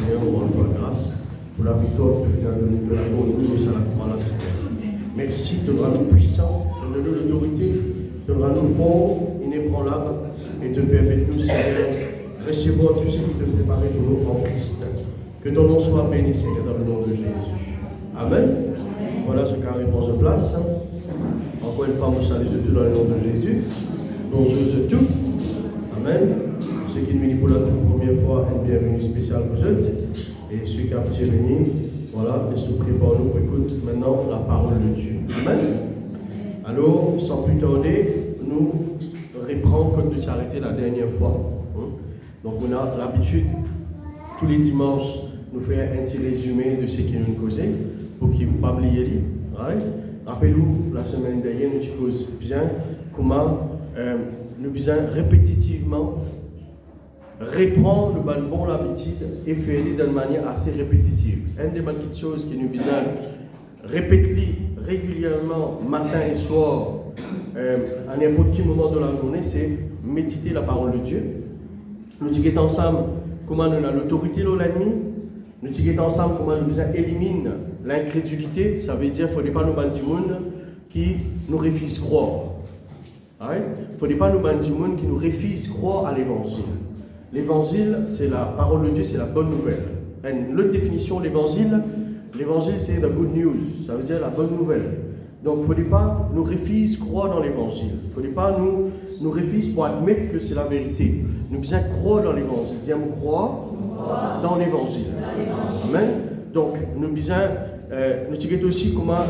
Seigneur, on rend grâce pour la victoire que tu as donnée, de la nous à la croix, Seigneur. Merci, te rends-nous puissants, donne-nous l'autorité, te rends-nous forts, inébranlables, et te permets-nous, Seigneur, recevoir tout ce qui te prépare pour nous en Christ. Que ton nom soit béni, Seigneur, dans le nom de Jésus. Amen. Voilà ce qu'a réponse en place. Encore une fois, nous saluons tout dans le nom de Jésus. Bonjour à tous. Amen. Ceux qui viennent pour la toute première fois, une bienvenue spéciale pour eux. Et ceux qui ont venu, voilà, ils se préparent pour écouter maintenant la parole de Dieu. Amen. Alors, sans plus tarder, nous reprenons comme nous arrêté la dernière fois. Donc, on a l'habitude, tous les dimanches, nous faire un petit résumé de ce qui nous causé pour qu'ils ne pas oublier. Rappelez-vous, la semaine dernière, nous causions bien comment nous besoin répétitivement reprendre le bon l'habitude et faire d'une manière assez répétitive. Une des bonnes choses qui nous besoin répéter régulièrement, matin et soir, à n'importe quel moment de la journée, c'est méditer la parole de Dieu. Nous disons ensemble comment nous avons l'autorité de l'ennemi. Nous disons ensemble comment nous éliminons l'incrédulité. Ça veut dire qu'il ne faut pas nous battre du monde qui nous refuse croire. Il ne faut pas nous battre du monde qui nous refuse croire à l'évangile. L'évangile, c'est la parole de Dieu, c'est la bonne nouvelle. L'autre définition de l'évangile, c'est the good news. Ça veut dire la bonne nouvelle. Donc, il ne faut pas nous refuser croire dans l'évangile. Il ne faut pas nous refuser pour admettre que c'est la vérité. Nous devons croire dans l'évangile. Nous devons croire dans l'évangile. Amen. Donc, nous disons aussi comment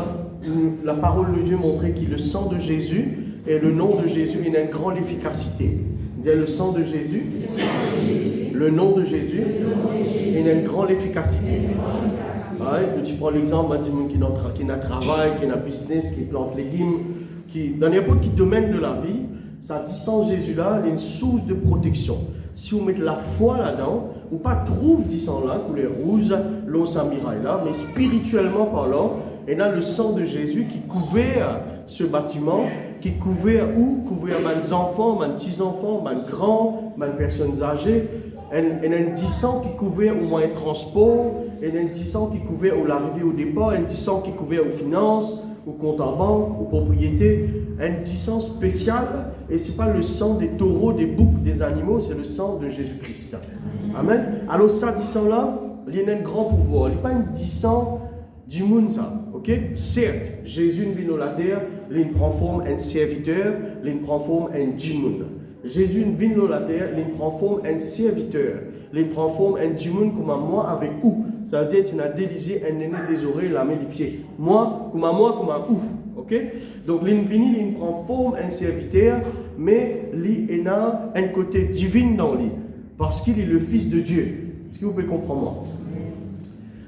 la parole de Dieu montrait que le sang de Jésus et le nom de Jésus a une grande efficacité. Dire le sang de Jésus, le nom de Jésus a une grande efficacité. Tu prends l'exemple d'un monde qui a travail, qui a business, qui plante légumes, qui dans n'importe quel domaine de la vie, ça dit sans Jésus-là, il y a une source de protection. Si vous mettez la foi là-dedans, ou pas trouve du sang là, couleur rouge, l'eau samiraille là, mais spirituellement parlant, il y a le sang de Jésus qui couvert ce bâtiment, qui couvert où? Couvert mes enfants, mes petits-enfants, mes grands, mes personnes âgées. Il y a un sang qui couvert au moyen de transport, il y a un sang qui couvert au l'arrivée au départ, un sang qui couvert aux finances, au compte en banque, aux propriétés, un sang spécial, et ce n'est pas le sang des taureaux, des boucs, des animaux, c'est le sang de Jésus-Christ. Amen. Alors ça, 10 sang là, il y a un grand pouvoir, il n'y a pas un 10 sang du monde ça, ok? Certes, Jésus ne vit dans la terre, il prend forme un serviteur, il prend forme un du monde. Jésus ne vit dans la terre, il prend forme un serviteur, il prend forme un du monde comme moi avec où? Ça veut dire qu'il a déligé un aîné des oreilles, la main des pieds. Moi, comme un ouf, ok? Donc il prend forme un serviteur, mais il a un côté divin dans lui, parce qu'il est le Fils de Dieu. Est-ce que vous pouvez comprendre moi?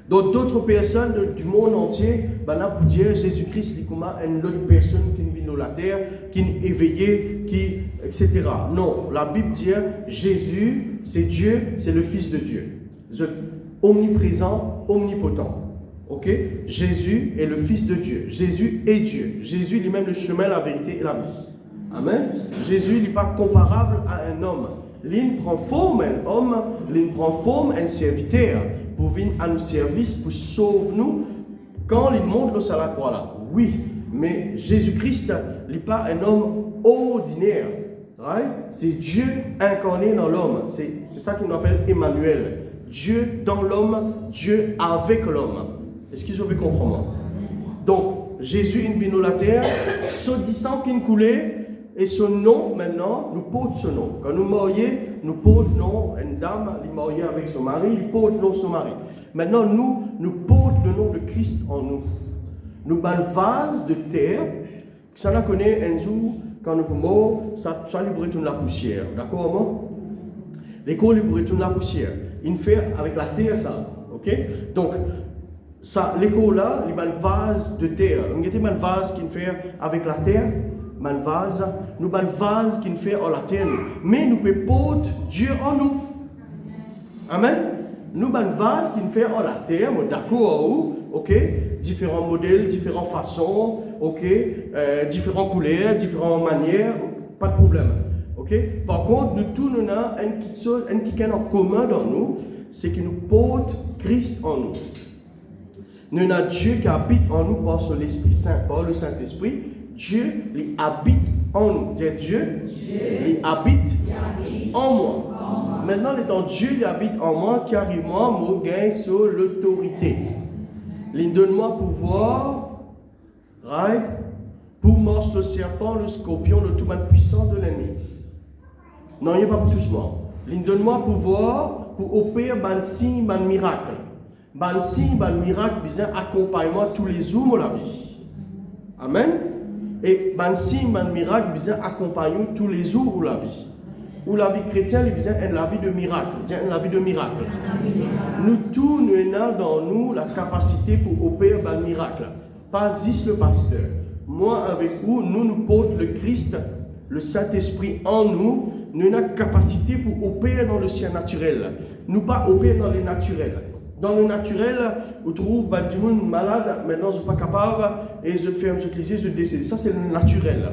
Donc d'autres personnes du monde entier, là pour dire Jésus-Christ est comme une autre personne qui vit dans la terre, qui est éveillée, etc. Non, la Bible dit Jésus, c'est Dieu, c'est le Fils de Dieu. Omniprésent, omnipotent. Ok? Jésus est le Fils de Dieu. Jésus est Dieu. Jésus est même le chemin, la vérité et la vie. Amen. Jésus n'est pas comparable à un homme. Il prend forme un homme, il prend forme un serviteur pour venir à nos services, pour sauver nous quand il monte sur la croix là. Oui, mais Jésus-Christ n'est pas un homme ordinaire. Right? C'est Dieu incarné dans l'homme. C'est ça qu'on appelle Emmanuel. Dieu dans l'homme, Dieu avec l'homme. Est-ce que vous pouvez comprendre? Donc, Jésus est venu la terre, ce sang qui coulait, et son nom, maintenant, nous porte ce nom. Quand nous marions, nous portons le nom, une dame, elle est mariée avec son mari, il porte le nom de son mari. Maintenant, nous portons le nom de Christ en nous. Nous avons un vase de terre, ça la connaît un jour, quand nous mourons, ça libère toute la poussière. D'accord, moi? L'école libère toute la poussière. Il fait avec la terre ça, ok? Donc, ça, l'école là, il y a un vase de terre. Il y a un vase qui fait avec la terre. Nous avons un vase qui fait en la terre. Mais nous pouvons porter Dieu en nous. Amen. Nous avons un vase qui fait en la terre, d'accord, ok? Différents modèles, différentes façons, ok? Différentes couleurs, différentes manières, pas de problème. Okay? Par contre, nous tous, nous avons un qui est en commun dans nous, c'est que nous portons Christ en nous. Nous avons Dieu qui habite en nous par l'Esprit Saint, par le Saint-Esprit. Dieu il habite en nous. Dieu il habite en moi. Maintenant, étant Dieu il habite en moi, qui arrive moi, mon gain sur l'autorité. Il donne-moi pouvoir, right, pour marcher le serpent, le scorpion, le tout mal puissant de l'ennemi. Non, il n'y a pas pour tous moi. Il donne-moi pouvoir pour opérer un signe, un miracle. Un signe, un miracle, besoin accompagnement tous les jours de la vie. Amen. Et un signe, un miracle, besoin accompagnement tous les jours de la vie. Ou la vie chrétienne, il besoin de la vie de miracle. La vie de miracle. Nous tous, nous avons dans nous la capacité pour opérer un miracle. Pas juste le pasteur. Moi avec vous, nous portons le Christ, le Saint-Esprit en nous. Nous avons la capacité pour opérer dans le ciel naturel. Nous pas opérer dans le naturel. Dans le naturel, vous trouvez du monde malade, maintenant je ne suis pas capable, et je ferme ce cliché, je décide. Ça c'est le naturel.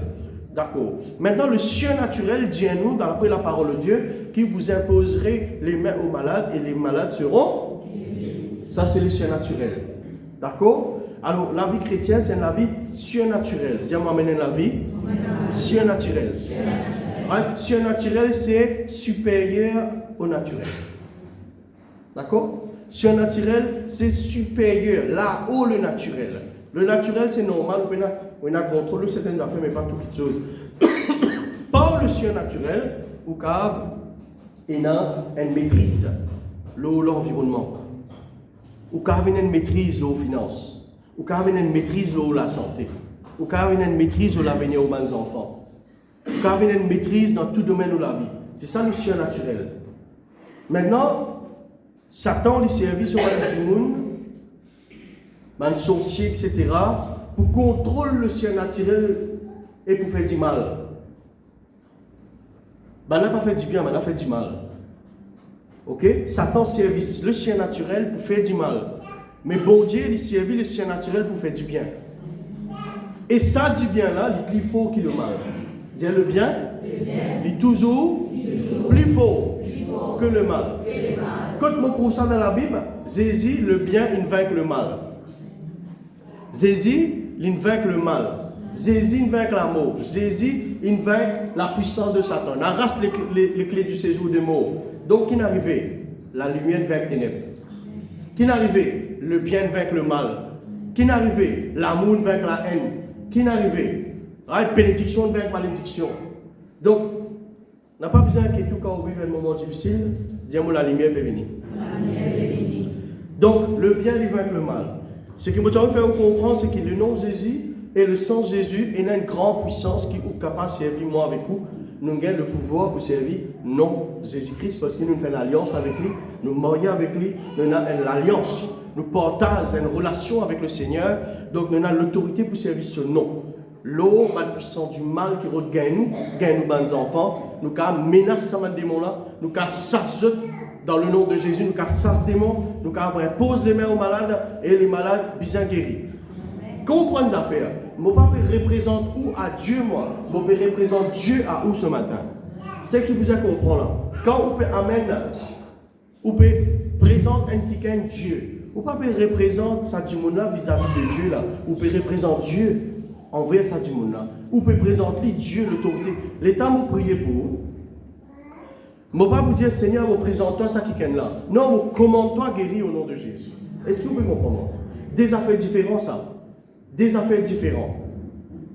D'accord. Maintenant, le surnaturel dit à nous, d'après la parole de Dieu, qui vous imposerait les mains aux malades et les malades seront. Ça, c'est le surnaturel. D'accord. Alors, la vie chrétienne, c'est la vie surnaturelle. Dis-moi maintenant la vie surnaturelle. Ouais, surnaturel, c'est supérieur au naturel. D'accord. Surnaturel, c'est supérieur, là-haut le naturel. Le naturel, c'est normal, on a contrôlé certaines affaires, mais pas toutes les choses. Par le surnaturel, il y a une maîtrise de l'environnement. Il y a une maîtrise de la finance. Il y a une maîtrise de la santé. Il y a une maîtrise de l'avenir aux enfants. Il y a une maîtrise dans tout domaine de la vie. C'est ça le surnaturel. Maintenant, Satan, les services au du monde, un sorcier, etc., pour contrôler le surnaturel et pour faire du mal. On n'a pas fait du bien, mais on a fait du mal. Ok? Satan service le surnaturel pour faire du mal. Mais bon Dieu, il servit le surnaturel pour faire du bien. Et ça, du bien-là, il est plus fort que le mal. Dire le bien, il est toujours plus fort que le mal. Quand on prend ça dans la Bible, Jésus, le bien, il vainc le mal. Jésus, il vainc le mal. Jésus, il vainc la mort. Jésus, il vainc la puissance de Satan. Il arrache les clés du séjour de mort. Donc, qui n'arrivait? La lumière vainc les ténèbres. Qui n'arrivait? Le bien vainc le mal. Qui n'arrivait? L'amour vainc la haine. Qui n'arrivait? La bénédiction vainc malédiction. Donc, on n'a pas besoin que tout quand on vit un moment difficile, dis-moi la lumière peut venir. Donc, le bien il vainc le mal. Ce que je veux faire comprendre, c'est que le nom Jésus et le sang Jésus est une grande puissance qui est capable de servir moi avec vous. Nous avons le pouvoir pour servir non Jésus-Christ parce que nous faisons une alliance avec lui, nous marions avec lui, nous avons une alliance, nous partageons une relation avec le Seigneur, donc nous avons l'autorité pour servir ce nom. L'eau, la puissance du mal qui regagne nous, nos enfants, nous avons menacé ce démon-là, nous avons chassé dans le nom de Jésus, nous avons chassé ce démon, nous avons imposé les mains aux malades et les malades bien guéris. Comprenez les affaires. Mon papa représente où à Dieu, moi. Mon papa représente Dieu à où ce matin. C'est qui vous a compris là. Quand on peut amener, on peut présenter un quelqu'un Dieu. Mon papa représente ça du monde là vis-à-vis de Dieu là. On peut représenter Dieu envers ça du monde là. On peut présenter Dieu l'autorité. L'État m'a prié pour vous. Mon papa vous dire Seigneur, vous présente-toi ça quelqu'un là. Non, vous commande-toi guérir au nom de Jésus. Est-ce que vous pouvez comprendre? Des affaires différentes ça. Des affaires différentes.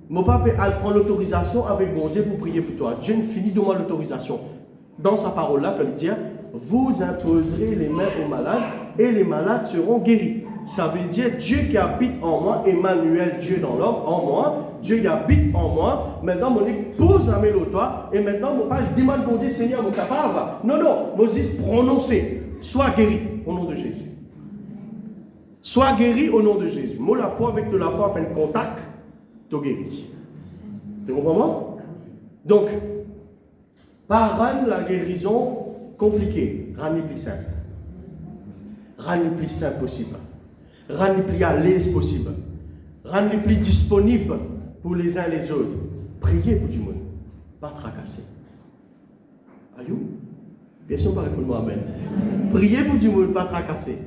Mon papa prend l'autorisation avec mon Dieu pour prier pour toi. Dieu ne finit de moi l'autorisation. Dans sa parole-là, comme il dit, vous imposerez les mains aux malades et les malades seront guéris. Ça veut dire Dieu qui habite en moi, Emmanuel, Dieu dans l'homme, en moi, Dieu qui habite en moi. Maintenant, mon pose la main au toi et maintenant, mon père demande mon Dieu, Seigneur, mon capable. Non, non, Moses prononcer, sois guéri au nom de Jésus. Sois guéri au nom de Jésus. Moi, la foi avec de la foi fait un contact, tu es guéri. Tu comprends moi? Donc, pas rendre la guérison compliquée, rendre plus simple. Rendre plus simple possible. Rendre plus à l'aise possible. Rendre plus disponible pour les uns et les autres. Priez pour du monde, pas tracasser. Aïe, bien sûr, pas répondre moi, amen. Priez pour du monde, pas tracasser.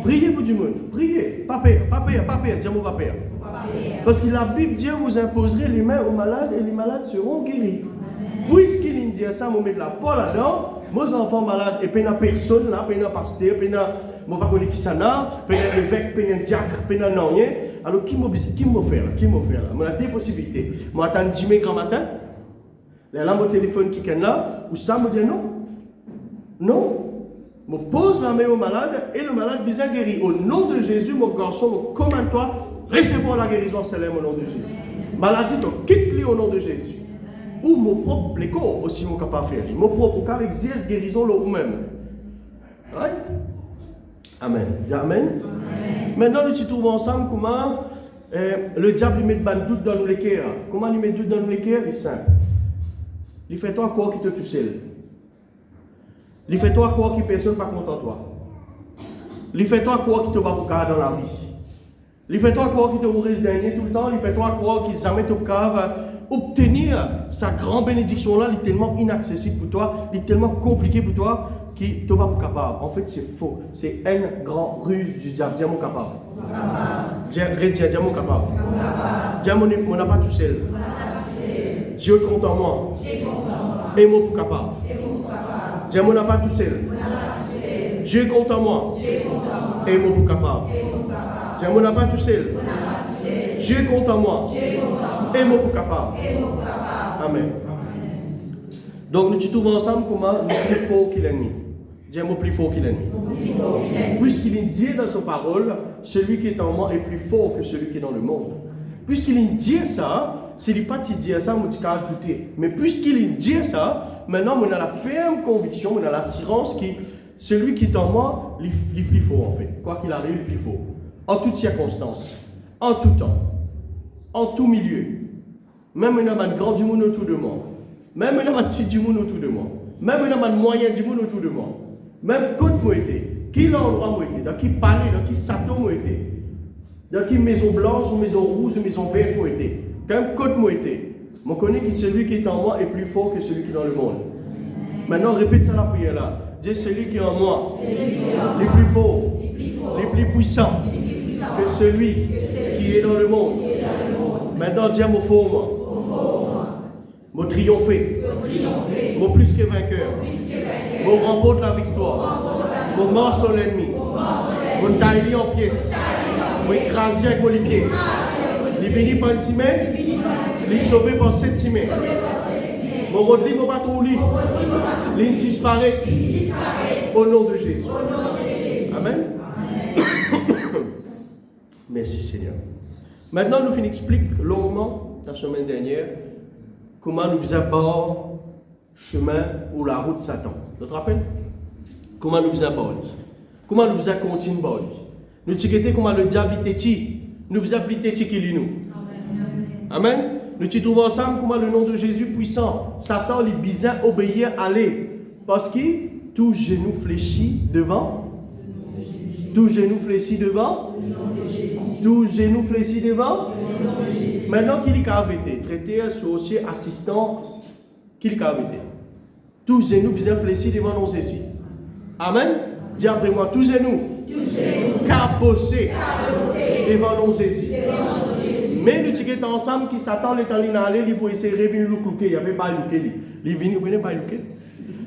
Priez pour du monde. Priez. Pas peur. Dis-moi pas peur. Parce que la Bible dit vous imposerez les mains aux malades et les malades seront guéris. Puisqu'il dit ça, vous mettez la foi là-dedans, mes enfants malades, et puis il n'y a personne là, puis il n'y a pasteur, puis il n'y a qui s'en a, puis il y a évêque, puis il y a diacre, puis il y a non rien. Alors qui m'a fait là? Moi, j'ai deux possibilités. Moi, j'attends 10 000 grand matin. Là, mon téléphone qui est là, ou ça me dit non. Non. Je pose la main au malade et le malade bien guéri. Au nom de Jésus, mon garçon, commande-toi, recevons la guérison célèbre au nom de Jésus. Maladie, quitte-les au nom de Jésus. Ou mon propre corps aussi, mon capable de faire. Mon propre corps exerce guérison là ou même. Right? Amen. Amen. Amen. Maintenant, nous nous trouvons ensemble comment le diable met de doute dans nos cœurs. Comment il met doute dans nos cœurs? Il est simple. Il fait toi quoi qui te tout seul. Il fait toi quoi qui personne pas content de toi. Il fait toi quoi qui te va pour dans la vie. Il fait toi quoi qui te reste dernier tout le temps. Il fait toi quoi qui jamais te va obtenir sa grande bénédiction là. Il est tellement inaccessible pour toi. Il est tellement compliqué pour toi qui ne va pas capable. En fait, c'est faux. C'est un grand ruse du diable. Dis-moi capable. Dis-moi capable. Dis-moi, on n'a pas tout seul. Dieu compte en moi. Et moi pour capable. Dis-moi, on n'a pas tout seul. Dieu compte en moi. Et moi pour capable. Dis-moi, on n'a pas tout seul. Dieu compte en moi. Et moi pour capable. Amen. Donc, nous trouvons ensemble comment nous plus fort qu'il l'ennemi. Dis-moi plus fort qu'il l'ennemi. Puisqu'il est dit dans sa parole, celui qui est en moi est plus fort que celui qui est dans le monde. Puisqu'il est dit ça, s'il n'est pas dit ça, on peut douter. Mais puisqu'il est dit ça, maintenant on a la ferme conviction, on a l'assurance que celui qui est en moi, il est plus fort en fait. Quoi qu'il arrive, il est plus fort. En toutes circonstances, en tout temps, en tout milieu. Même on a un grand du monde autour de moi. Même on a un petit du monde autour de moi. Même on a un moyen du monde autour de moi. Même côté moi était, qui l'endroit moi était, dans qui palais, dans qui Satan moi était, dans qui maison blanche ou maison rouge ou maison verte moi était, quand côté moi était, je connais que celui qui est en moi est plus fort que celui qui est dans le monde. Maintenant répète ça la prière là. Dis celui qui est en moi, les plus forts, les plus puissants que celui qui est dans le monde. Maintenant dis mon fort moi, mon triompher, mon plus que vainqueur. Mon remporte la victoire. Mon mort sur l'ennemi. Mon taille en pièces. Mon écrasé avec mon pieds. Il finit par une semaine. Il sauvé par 7 semaines. Mon rodli, mon bateau au lit. Il disparaît. Au nom de Jésus. Amen. Merci Seigneur. Maintenant, nous expliquons longuement, la semaine dernière, comment nous abordons chemin ou la route de Satan. Vous vous rappelez? Comment nous abordons? Comment nous continuons à nous disons comment le diable est petit. Nous appliquons qu'il est nous. Amen. Nous nous trouvons ensemble comment le nom de Jésus puissant. Satan est bizarre obéir aller. Parce que tout genou fléchit devant. Tout genou fléchit devant. Tout genou fléchit devant. Maintenant qu'il est arrêté, traité, associé, assistant, qu'il est arrêté. Tous genoux bien fléchis devant nos ici. Amen. Dis après moi, tous genoux cabossés devant nos ici. Mais nous disons ensemble qui s'attend les temps aller, il pour essayer de revenir le clouquer. Il n'y avait pas le clouquer. Il vient, vous connaissez pas le clouquer.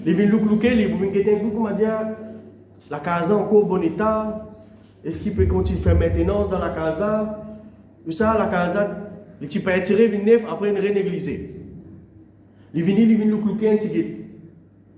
Il vient le clouquer, il vient guetter un coup, comment dire, la casa encore bon état. Est-ce qu'il peut continuer à faire maintenance dans la casa? Tout ça, la casa, il peut attirer une neuf après une renégliser. Il vient le clouquer un petit guet.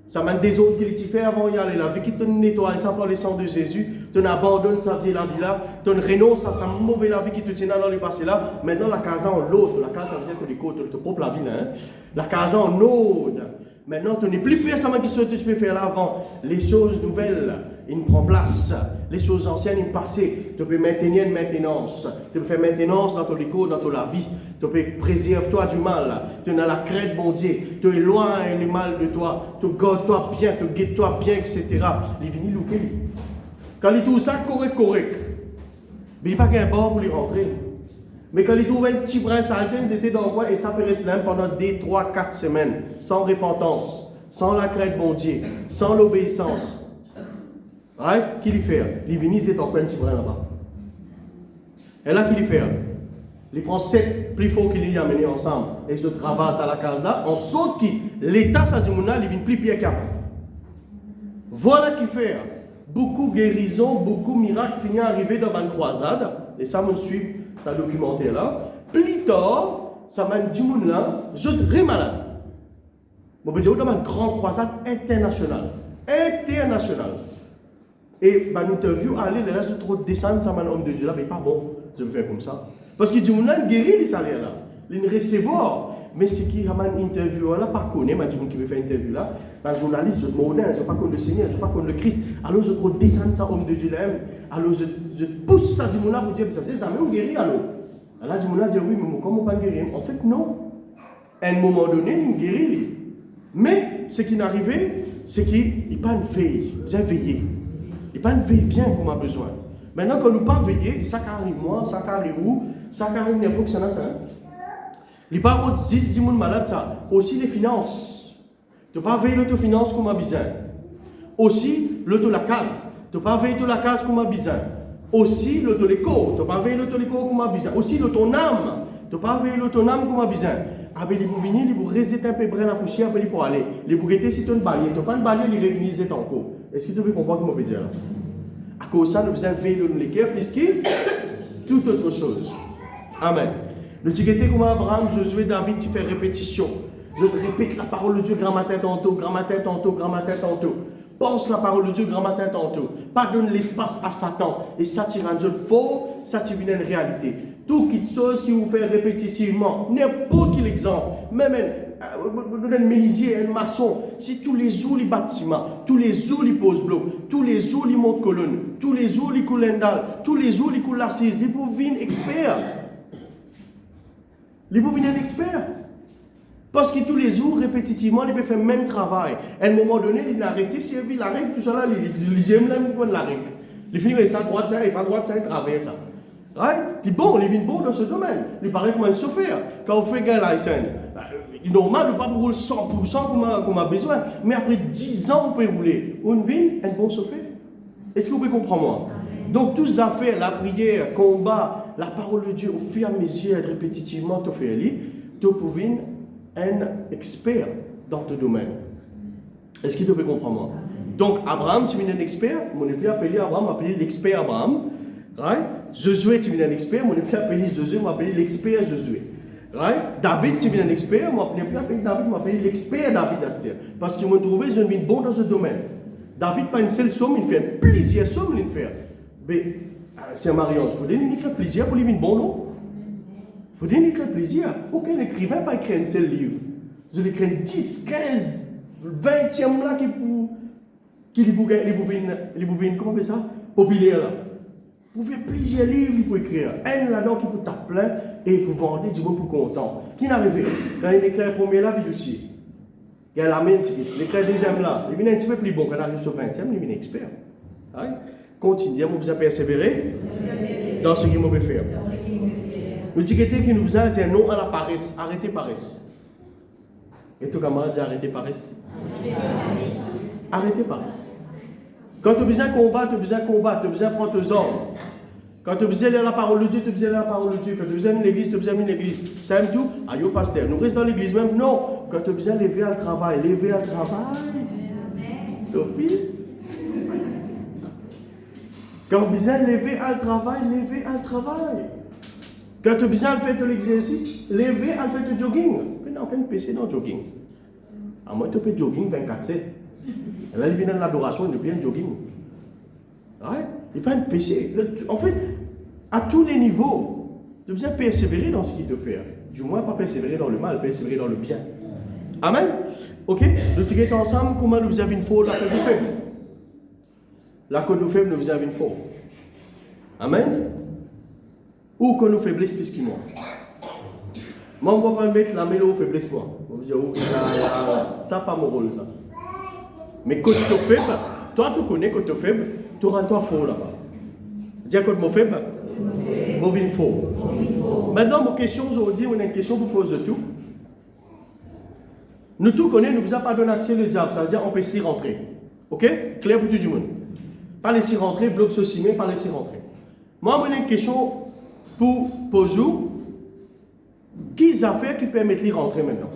Ça m'a des autres qui fait avant d'y aller. La vie qui te nettoie sans par le sang de Jésus, tu abandonnes sa vie la vie là, tu renonces à sa mauvaise la vie qui te tient dans le passé là. Maintenant la casa en l'autre, la casa ça veut dire que les côtes, tu propre la vie là. Hein? La casa en autre. Maintenant tu n'es plus fait ça que tu peux faire là avant. Les choses nouvelles, ils prennent place. Les choses anciennes, ils passent. Tu peux maintenir une maintenance. Tu peux faire maintenance dans ton écho, dans ta vie. Tu peux préserver toi du mal. Tu as la crainte, bon Dieu. Tu éloignes le mal de toi. Tu gardes-toi bien, tu guettes-toi bien, etc. Il vient louquer. Quand il trouve ça correct. Mais il n'y a pas qu'un bord pour lui rentrer. Mais quand il trouve un petit brin saleté, ils étaient dans le coin et ça peut rester là pendant 2, 3, 4 semaines. Sans repentance, sans la crainte, bon Dieu, sans l'obéissance. Right? Qui lui fait? Il vient, c'est en plein petit brin là-bas. Et là, qui lui fait? Il prend 7 plus forts qu'il y a amené ensemble et se traverse à la case là. En sorte que l'état, ça dit, il vient plus pire qu'avant. Voilà qui fait. Beaucoup guérisons, beaucoup miracles finissent à arriver dans une croisade. Et ça me suit, ça documenté là. Plus tard, ça m'a dit, je suis très malade. Je veux dire, dans une grande croisade internationale. Internationale. Et ma interview, allez, là, je trop descendre, ça m'a homme de Dieu là, mais pas bon, je me fais comme ça. Parce qu'il dit, on guéri les salaires là, les recevoir. Mais ce qui a une interview là, pas connaît, m'a dit qui veut faire une interview là, un journaliste, je moderne, je ne pas contre le Seigneur, je ne pas contre le Christ. Alors je trop descendre ça, homme de Dieu là, alors je pousse ça du monde là pour dire, ça veut dire, ça m'a guéri alors. Alors du monde là dit, oui, mais comment pas guérir? En fait, non. À un moment donné, il guérit. Mais ce qui est arrivé, c'est qu'il n'est pas une veille, bien veillé. Il n'est pas une veille bien qu'on a besoin. Maintenant, quand nous ne pas veiller, ça arrive moi, ça arrive où, ça arrive n'importe qui, ça n'a ça. Les parents disent du monde malade, ça. Aussi les finances. Tu ne pas veiller l'auto finance comme un besoin. Aussi l'auto la case. Tu ne pas veiller l'auto la case comme un besoin. Aussi l'auto l'éco. Tu ne pas veiller l'auto l'éco comme un besoin. Aussi l'auto âme. Tu ne pas veiller l'auto âme comme un besoin. Avec les venir, les rejeter un peu près la poussière pour aller. Les guetter si tu as une balai. Tu n'as pas une balai, les réunir encore. Est-ce que tu peux comprendre ce que je veux dire là? À cause de ça, nous devons veiller le cœur plus que toute autre chose. Amen. Le tigété comme Abraham, Josué, David, tu fais répétition. Je te répète la parole de Dieu grand matin tantôt, grand matin tantôt, grand matin tantôt. Pense la parole de Dieu grand matin tantôt. Pas donne l'espace à Satan. Et ça, tu rends le faux, ça, tu viens une réalité. Tout quelque chose qui vous fait répétitivement, n'importe quel exemple, même un menuisier, un maçon, si tous les jours les bâtiments, tous les jours les posent blocs, tous les jours les montent colonnes, tous les jours les coulent dalle, tous les jours les coulent l'assise, ils peuvent venir experts. Ils peuvent venir experts. Parce que tous les jours, répétitivement, ils peuvent faire le même travail. À un moment donné, ils arrêtent, si ils la règle, tout ça là, ils aiment même pour la règle. Ils finissent ça, droite, ça, et pas droite, ça, ils travaillent ça. Right? Bon, il est bon dans ce domaine. Il paraît comme un chauffeur. Quand on fait un licence, normal, on ne peut pas rouler 100% comme on a besoin. Mais après 10 ans, on peut rouler. On vit un bon chauffeur. Est-ce que vous pouvez comprendre moi? Donc, toutes les affaires, la prière, le combat, la parole de Dieu, au fur et à mesure, répétitivement, tu fais aller, tu peux devenir un expert dans ton domaine. Est-ce que tu peux comprendre moi? Donc, Abraham, tu es un expert. On n'est plus appelé Abraham, on appelé l'expert Abraham. Right? Josué, tu es un expert, on n'est plus appelé Josué, on appelé l'expert Josué. Right? David, tu es un expert, on n'est plus appelé David, on appelé l'expert David Aster. Parce qu'ils m'ont trouvé, je suis bon dans ce domaine. David, pas une seule somme, il fait plusieurs sommes, il fait. Mais, c'est un mariage, il faut donner écrire plaisir pour lui venir bon, non? Il faut donner écrire plaisir. Aucun écrivain n'a pas écrit un seul livre. Je l'écris 10, 15, 20e là qui les bouvines, comment on fait ça? Populaire là. Vous pouvez plusieurs livres pour écrire. Un là-dedans qui peut taper plein et pour vendre du monde pour content. Qui n'arrive quand il écrit le premier là, il dossier. Il y a la main, il écrit le deuxième là. Il vient un petit peu plus bon. Quand il arrive sur 20e, il vient expert. Continuez, vous besoin persévérer dans ce qu'il vous faire. Le ticketé qui nous besoin est un nom à la paresse. Arrêtez paresse. Et tout camarade dit arrêtez paresse. Arrêtez paresse. Quand tu as besoin de combattre, tu as besoin de combattre, tu as besoin de prendre tes ordres. Quand tu as besoin de lire la parole de Dieu, tu as besoin de lire la parole de Dieu. Quand tu as besoin de l'église, tu as besoin de l'église. Ça aime tout. Aïe, pasteur. Nous restons dans l'église même. Non. Quand tu as besoin de lever à travail, lever à travail. Sophie. Quand tu as besoin de lever à travail, lever à travail. Quand tu as besoin de faire de l'exercice, lever à faire de jogging. Tu n'as aucun PC dans le jogging. À moins que tu peux jogging 24/7. Et là, il vient dans l'adoration, il devient jogging. Ouais, il n'est pas un péché. En fait, à tous les niveaux, tu as besoin de persévérer dans ce qu'il te fait. Du moins, pas persévérer dans le mal, persévérer dans le bien. Amen. Ok, nous tirons ensemble comment nous avons une faute, la côte nous faible. La côte nous faible, nous avons une faute. Amen. Ou que nous faiblesse plus que moi. Moi, on ne va pas mettre la mélo faiblesse moi. On va dire, oh, ça pas mon rôle, ça. Mais quand tu es faible, toi tu connais quand tu es faible, tu rends toi faux là-bas. Dis à quoi mon faible? Mauvais faux. Maintenant, mon question aujourd'hui, on a une question pour poser tout. Nous tous connaissons, nous n'avons pas donné accès au diable, ça veut dire on peut s'y rentrer. Ok? Clair pour tout le monde. pas laisser rentrer, bloc ceci, mais pas laisser rentrer. Moi, j'ai une question pour poser. Quelles affaires qui permettent de rentrer maintenant?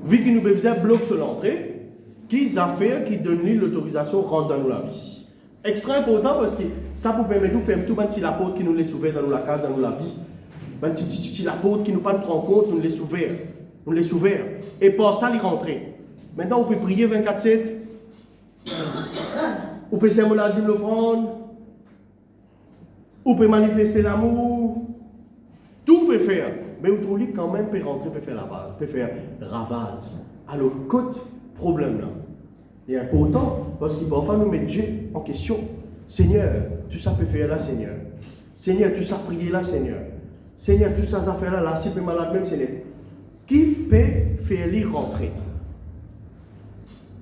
Vu qu'il nous besoin bloc sur l'entrée, quelles affaires qui donnent l'autorisation rentrent dans la vie? Extra important parce que ça peut permettre de faire tout un petit apôtre qui nous les ouvert dans la case, dans la vie. Un petit apôtre qui nous pas prend compte, nous les ouvert. Nous les ouvert. Et pour ça, les rentrer. Maintenant, on peut prier 24/7. On peut servir la dîme l'offrande. On peut manifester l'amour. Tout peut faire. Mais vous trouvez quand même peut rentrer, peut faire la base, peut faire ravage. Alors, côté problème là, il est important parce qu'il parfois nous met Dieu en question. Seigneur, tout ça peut faire là, Seigneur. Seigneur, tout ça prier là, Seigneur. Seigneur, tout ça affaire là, là, si peut malade même, Seigneur. Qui peut faire lui rentrer?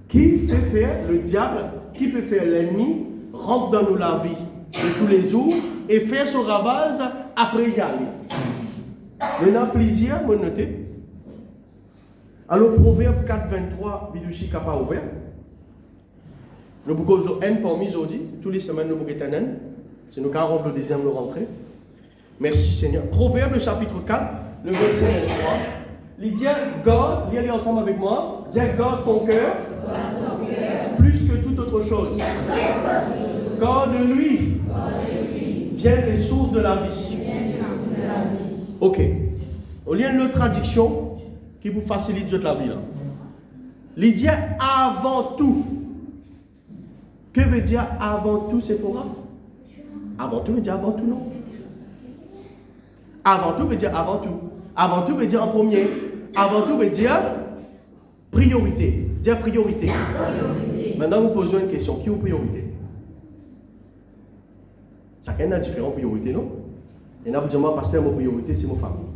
Qui peut faire le diable, qui peut faire l'ennemi rentre dans nous la vie de tous les jours et faire son ravage après y aller? Maintenant, plaisir, vous notez. Alors, Proverbe 4:23, Vidouchi Kappa ouvert. Nous avons un parmi aujourd'hui. Toutes les semaines, nous avons un N. C'est nous qui rentrons le deuxième de rentrée. Merci Seigneur. Proverbe chapitre 4, le verset 23. Il dit, garde, lisez ensemble avec moi. Dis, garde ton cœur plus que toute autre chose. Car de lui viennent les sources de la vie. Ok. On lit une autre traduction qui vous facilite la vie. Il dit avant tout. Que veut dire avant tout, c'est pour avant tout veut dire avant tout, non? Avant tout veut dire avant tout. Avant tout veut dire en premier. Avant tout veut dire priorité. Dire priorité. Maintenant, vous posez une question. Qui est priorité? Chacun a différentes priorités, non? Et là, vous dites, moi, pasteur, ma priorité, c'est ma famille.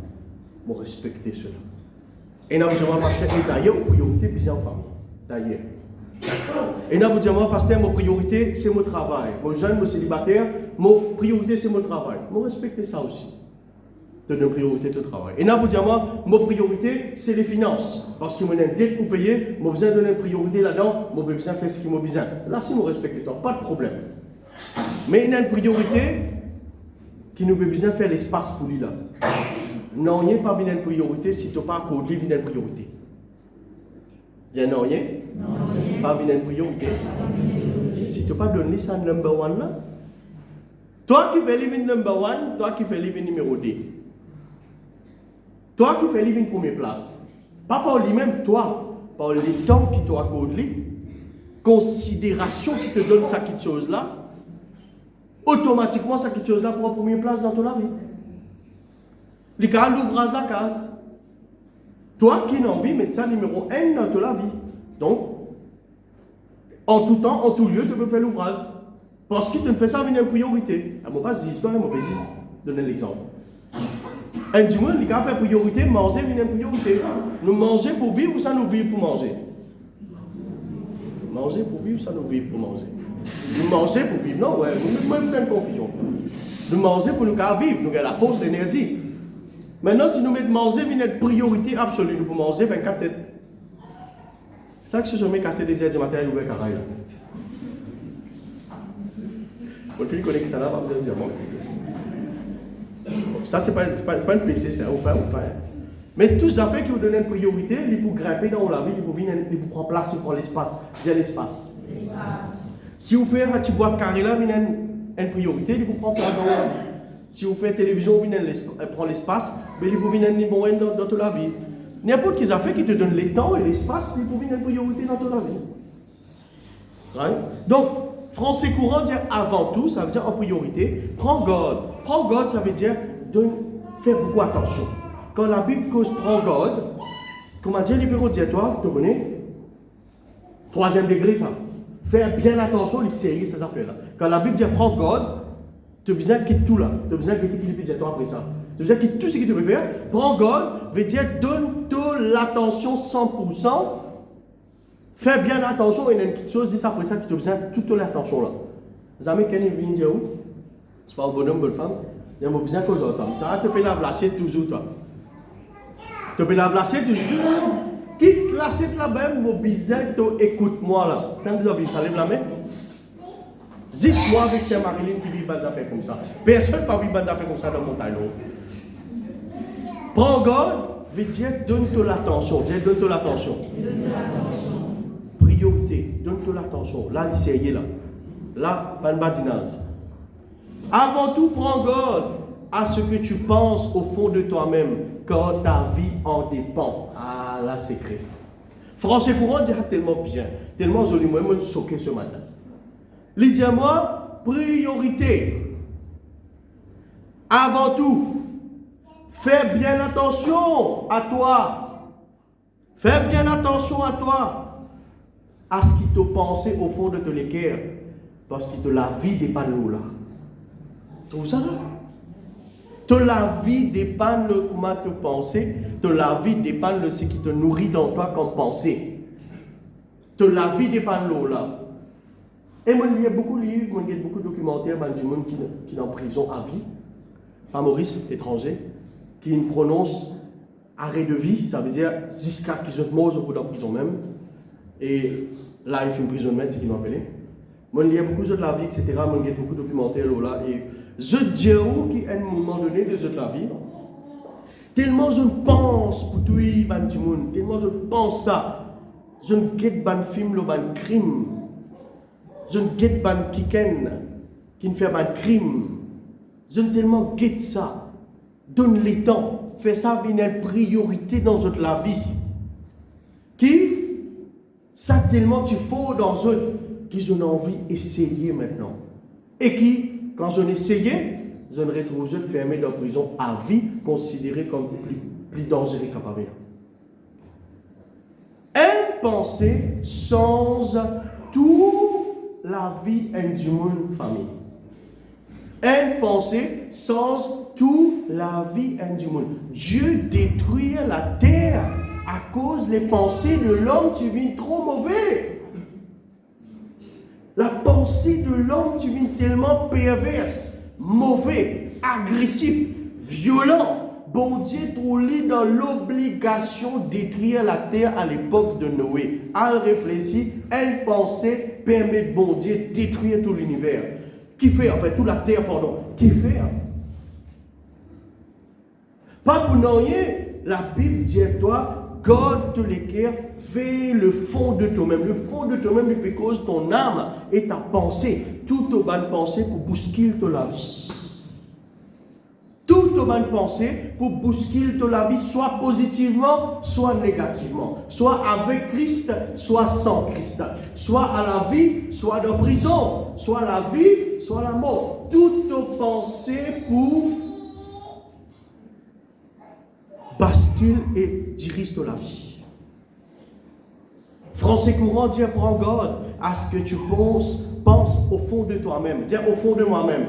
Je respecte cela. Et là, vous dites, moi, pasteur, d'ailleurs, ma priorité, c'est en famille. D'ailleurs. Et là, vous dites, moi, pasteur, ma priorité, c'est mon travail. Mon jeune, mon célibataire, ma priorité, c'est mon travail. Je respecte ça aussi. De nos priorités de travail. Et là, vous dites, moi, ma priorité, c'est les finances. Parce que moi, j'ai une dette pour payer, j'ai besoin de donner une priorité là-dedans, j'ai besoin de faire ce qu'il m'a besoin. Là, si vous respectez ça, pas de problème. Mais il y a une priorité qui nous a besoin de faire l'espace pour lui là. Non, il n'y a pas une priorité si tu n'as pas accordé une priorité. Dis non, il n'y a pas une priorité. Si tu n'as pas donné ça number one là, toi qui fais le number one, toi qui fais le numéro 2. Toi qui fais le première place. Pas par lui-même, toi, par les temps qui t'ont accordé, considération qui te donne ça quelque chose là, automatiquement ça quelque chose là pour la première place dans ton vie. Les cas l'ouvrage la case. Toi qui n'as envie de mettre ça numéro 1 dans ton vie. Donc, en tout temps, en tout lieu, tu peux faire l'ouvrage. Parce que tu me fais ça avec une priorité. Je ne vais pas dire histoire, je vais donner l'exemple. Un dimanche, les gars fait priorité, manger avec une priorité. Nous manger pour vivre ou ça nous vivre pour manger? Manger pour vivre ou ça nous vivre pour manger? Nous manger pour vivre, non, ouais, nous avons une confusion. Nous manger pour nous vivre, nous avons la force, l'énergie. Maintenant, si nous mettons manger avec une priorité absolue, nous pouvons manger 24/7. C'est ça que je me cassé des heures du matin et ouvert carré là. Votre fille connaît que ça là, pas besoin de dire bon. Ça, c'est pas une PC, c'est un ou faire. Mais tous les affaires qui vous donnent une priorité, ils pour grimper dans la vie, ils pour prendre place, ils prendre l'espace. J'ai l'espace. Si vous faites un petit bois carré là, vous avez une priorité, ils pour prendre place dans la vie. Si vous faites télévision, vous prend l'espace, mais ils pour venir dans toute la vie. N'importe quelle affaire qui te donne le temps et l'espace, ils pour venir une priorité dans toute la vie. Right? Donc, français courant dit avant tout, ça veut dire en priorité. Prends God. Prends God, ça veut dire faire beaucoup attention. Quand la Bible cause prends God, comment dire les bureaux de toi, tu connais? 3e degré, ça. Faire bien attention, les séries, ces affaires-là. Quand la Bible dit prends God, tu as besoin de quitter tout là. Tu as besoin de quitter qui dit toi après ça. Tu as besoin de quitter tout ce que tu veux faire. Prends God, veut dire donne toute l'attention 100%. Fais bien attention, il y a une petite chose, dis après ça, que tu as besoin de toute l'attention là. Vous savez, quand il vient dire où? C'est pas un bonhomme, bonne femme. Il y a besoin de cause autre. Tu peux la l'assiette toujours, toi. Tu peux la l'assiette toujours. Quitte l'assiette là-bas, mon bizarre, écoute-moi là. Ça me dit, ça lève la main. Dis-moi avec Saint Marilyn qui vit des affaires comme ça. Personne ne peut vivre des affaires comme ça dans mon montagne. Prends garde, veut dire donne-toi l'attention. Donne-toi l'attention. Priorité, donne-toi l'attention. Là, il s'est là. Là, pas de badinage. Avant tout, prends garde à ce que tu penses au fond de toi-même, quand ta vie en dépend. Ah, là, c'est créé. Français courant dit tellement bien, tellement joli. Moi, je me suis choqué ce matin. Il dit à moi, priorité. Avant tout, fais bien attention à toi. Fais bien attention à toi. À ce qui te pensait au fond de ton cœur. Parce que la vie dépend de nous là. Tout ça là. De la vie dépend de comment tu penses. De la vie dépend de ce qui te nourrit dans toi comme pensée. De la vie dépend de l'eau là. Et moi, je lis beaucoup de livres, je lis beaucoup de documentaires du monde qui est en prison à vie. Pas Maurice, étranger, qui prononce arrêt de vie, ça veut dire jusqu'à qu'ils ont mort au bout de la prison même. Et là, il fait une prison c'est qui m'appelait. Moi, je lis beaucoup de la vie, etc. Moi, je lis beaucoup de documentaires là. Et je dis qu'à un moment donné de la vie, tellement je pense pour tout le monde, tellement je pense ça, je ne guette pas un film, un crime. Je ne guette pas un kiken qui ne fait pas de crime. Je ne tellement guette ça. Donne les temps. Fais ça une priorité dans toute la vie. Qui, ça tellement tu faut dans eux, qu'ils ont envie d'essayer maintenant. Et qui, quand je essayé, je ne retrouve eux fermés dans la prison à vie, considérés comme plus dangereux qu'à Paris. Une pensée change tout la vie du monde famille. Une pensée change toute la vie du monde. Dieu détruit la terre à cause des pensées de l'homme qui viennent trop mauvais. La pensée de l'homme qui vient tellement perverse, mauvais, agressif, violent. Bon Dieu trouvait dans l'obligation de détruire la terre à l'époque de Noé. Elle réfléchit, elle pensait permettre bon Dieu de détruire tout l'univers. Qui fait, enfin toute la terre, pardon. Qui fait? Pas pour rien, la Bible dit à toi, garde tous les cœurs, fais le fond de toi-même. Le fond de toi-même, c'est parce que ton âme et ta pensée, toute ta bonne pensée pour bousculer la vie. Toute bonne pensée pour bousculer la vie, soit positivement, soit négativement. Soit avec Christ, soit sans Christ. Soit à la vie, soit dans la prison. Soit à la vie, soit à la mort. Toute pensée pour bascule et dirige la vie. Français courant dit, prends garde à ce que tu penses au fond de toi-même. Dis au fond de moi-même.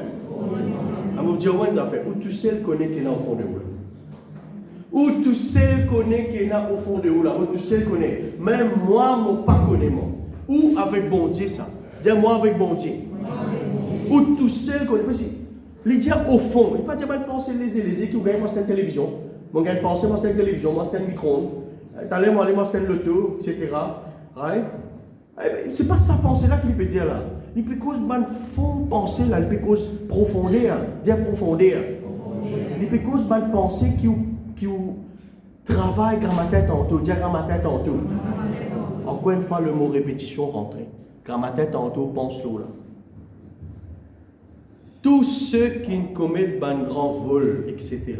On va dire, où tu sais connais qu'il est au fond de vous là. Où tu sais connais qu'il est au fond de vous là. Où tu sais connais. Même moi, je ne pas connais moi. Où avec bon Dieu ça. Dis-moi avec bon Dieu. Où tu sais connais. Parce que, il dit au fond. Il ne pas dire, je pense les qui ou bien moi c'est une télévision. Moi je pense, moi c'est une télévision, moi c'est un micro-ondes. T'allais, moi c'est un loto, etc. Right? C'est pas sa pensée-là qu'il peut dire là. Il peut cause de fond pensée là, il peut cause profondeur, dire profondeur. Il peut cause de pensée qui travaille grammaire tantôt, dire grammaire tantôt. Encore une fois le mot répétition rentré. Grammaire tantôt, pense-le là. Tous ceux qui commettent un grand vol, etc.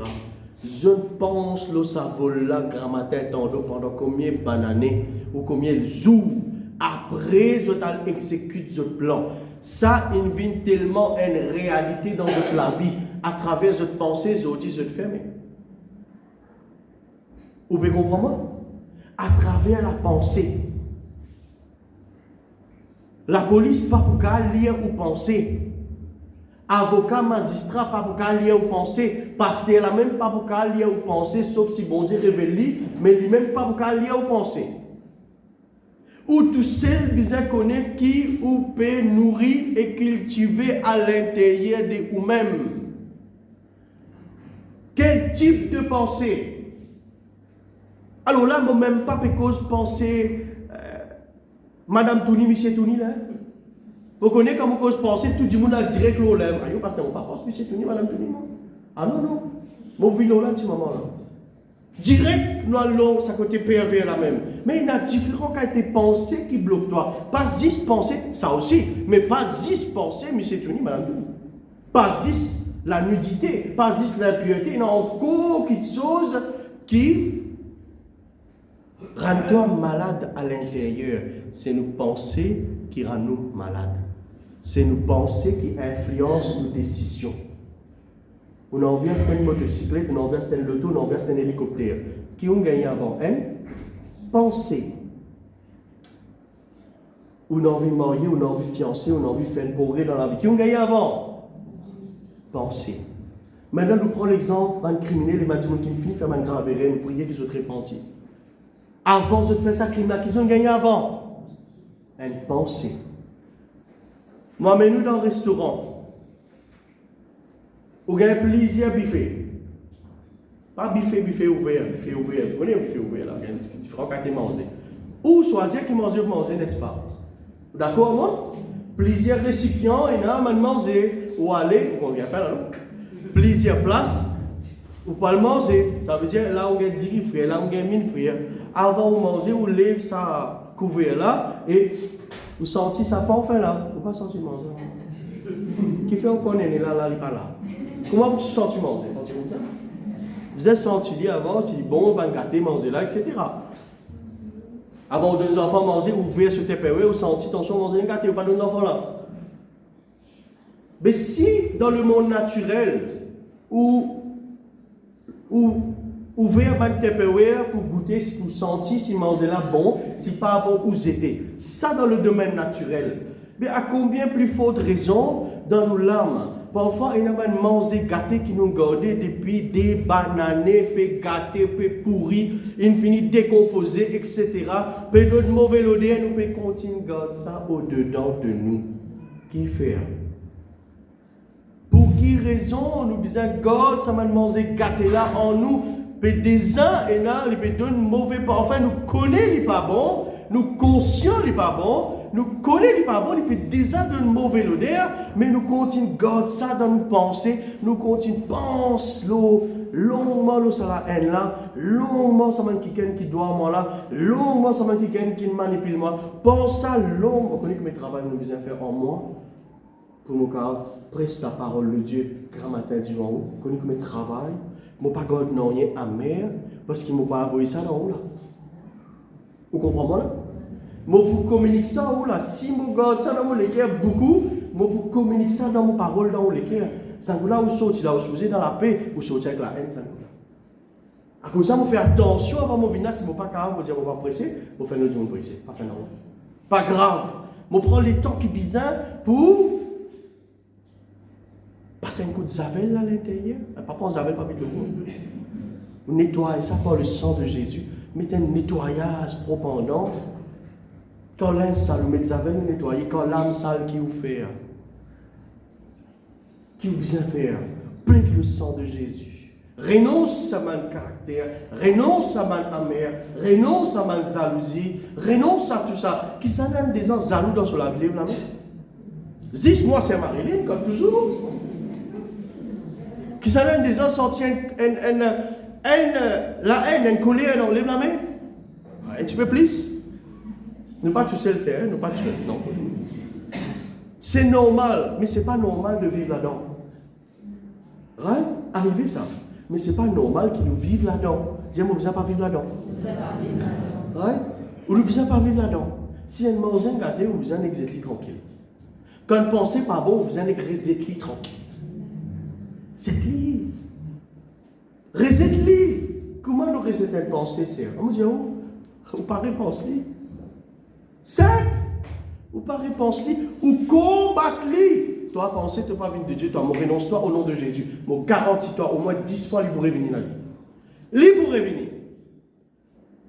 Je pense que ça vole là, grammaire tantôt pendant combien d'années ou combien de jours. Après, je exécute ce plan. Ça, il vient tellement une réalité dans la vie. À travers cette pensée, je dis, je te ferme. Vous pouvez comprendre? À travers la pensée. La police, pas pour qu'elle lire ou penser. Avocat, magistrat, pas pour qu'elle lire ou penser. Pasteur, la même pas pour qu'elle lire ou penser, sauf si bon Dieu révèle, mais lui-même pas pour qu'elle lire ou penser. Ou tout seul besoin connaître qui ou peut nourrir et cultiver à l'intérieur de vous-même. Quel type de pensée? Alors là, moi même pas parce penser Madame Touni, Monsieur Touni là. Vous connaissez comment vous pensez, tout le monde a direct l'eau là. Ah, parce que mon papa, monsieur Tony, madame Tony. Ah non, non. Mon vino là, petit maman là. Direct, nous allons, ça côté pervers là même. Mais il y a différents cas de pensées qui bloquent toi. Pas 10 pensées, ça aussi. Mais pas 10 pensées, monsieur Tony, madame Tony. Pas 10 la nudité, pas 10 l'impureté. Il y a encore quelque chose qui rend toi malade à l'intérieur. C'est nos pensées qui rendent nous malades. C'est nos pensées qui influencent nos décisions. On a envie d'acheter une motocyclette, on a envie d'acheter une loto, on a envie d'acheter un hélicoptère. Qui ont gagné avant? Pensée. On a envie de marier, on a envie de fiancer, on a envie de faire une progrès dans la vie. Qui ont gagné avant? Pensée. Maintenant, nous prenons l'exemple d'un criminel, les gens qui finissent faire un gravéré, nous prier qu'ils soient repentis. Avant de faire ça, criminel, qu'ils ont gagné avant? Une pensée. Moi, mets-nous dans un restaurant. Vous gagnez plaisir buffet. Pas buffet ouvert. Vous connaissez un buffet ouvert là, il y a différents cas de manger. Ou choisir qui manger, n'est-ce pas? D'accord, moi? Plaisir récipient, et là, manger. Ou aller, on vient faire là, non? Plaisir place, ou pas le manger. Ça veut dire là, on gagne 10 frères, là, on gagne 1000 frères. Avant de manger, on lève ça couvert là, et vous sentez ça pas enfin là. Vous pas sentir manger. Qui fait on connaît là, il n'est pas là. Comment vous sentez manger? Vous êtes senti avant, si bon, on va gâter, manger là, etc. Avant de nos enfants manger, ouvrir ce TPW, vous sentez, attention, manger, gâter, ou pas de nos enfants là. Mais si dans le monde naturel, où ouvrir un TPW pour goûter, pour sentir si manger là bon, si pas bon, où c'était. Ça dans le domaine naturel. Mais à combien plus forte raison dans nos larmes? Parfois, il y a des manger gâtés qui nous gardent depuis des bananes, puis gâtés, puis pourris, infini décomposés, etc. Puis d'autres mauvais odeurs, nous pouvons continuer à garder ça au-dedans de nous. Qui fait? Pour quelle raison nous besoin de garder ça manger gâté là en nous? Puis des uns et là, ils peuvent donner mauvais parfum, nous connaissons les pas bon, nous conscients les pas bon. Nous connaissons les pas bon, et puis déjà de mauvais odeur, mais nous continuons de garder ça dans nos pensées, nous continuons de penser longuement sur la haine là, longuement sur quelqu'un qui doit moi là, longuement sur quelqu'un qui manipule moi. Pense ça longuement. On connaît que mes travaux nous besoin faire en moi pour nous prester la parole de Dieu grand matin du haut. On connaît que mes travaux, je ne pas garder non rien amer parce qu'ils ne m'ont pas envoyé ça dans haut là. Vous comprenez là? Moi pour communiquer ça là, si je garde ça dans mon cœur beaucoup, moi pour communiquer ça dans mon parole dans mon cœur, ça là où sortir là, où sortir dans la paix, où sortir avec la haine ça là. À cause de ça, je fais attention avant mon venir, si je ne pas capable, je dis on va presser, je fais notre jour presser, pas faire non. Pas grave. Je prends les temps qui bizarre pour passer un coup de zavel à l'intérieur. Pas pour zavel, pas vite le coup. Vous nettoyez ça par le sang de Jésus. Mettez un nettoyage profondant. Quand l'âme sale, vous mettez zavel, vous nettoyez. Quand l'âme sale qui vous fait, qui vous vient faire, plein le sang de Jésus. Renonce à mon caractère, renonce à mon amer, renonce à mon jalousie, renonce à tout ça. Qui s'en donne des gens jaloux dans son lave-livre là, mais 10 mois c'est Marilyn, comme toujours. Qui s'en donne des gens sentis la haine, une colère dans le la main. Un petit peu plus. Nous pas tout seul, c'est nous pas tout seul. Non. C'est normal, mais c'est pas normal de vivre là-dedans. Right? Arrivé ça. Mais c'est pas normal qu'ils nous vivent là-dedans. Dis-moi, vous n'avez pas vivre là-dedans. Right? Ou nous ne pas vivre là-dedans. Si un manger gâté, vous besoin d'exécuter tranquille. Quand vous pensez pas bon, vous besoin d'exécuter tranquille. C'est lui. Reset-lui. Comment nous resetter une pensée, c'est? On me dit, oh, ou pas réponse-lui. C'est, ou pas réponse-lui, ou combattre-lui. Toi, penser, tu n'as pas venir de Dieu, toi, me renonce-toi au nom de Jésus. Me garantis-toi au moins 10 fois, il pourrait venir là. Il pourrait venir.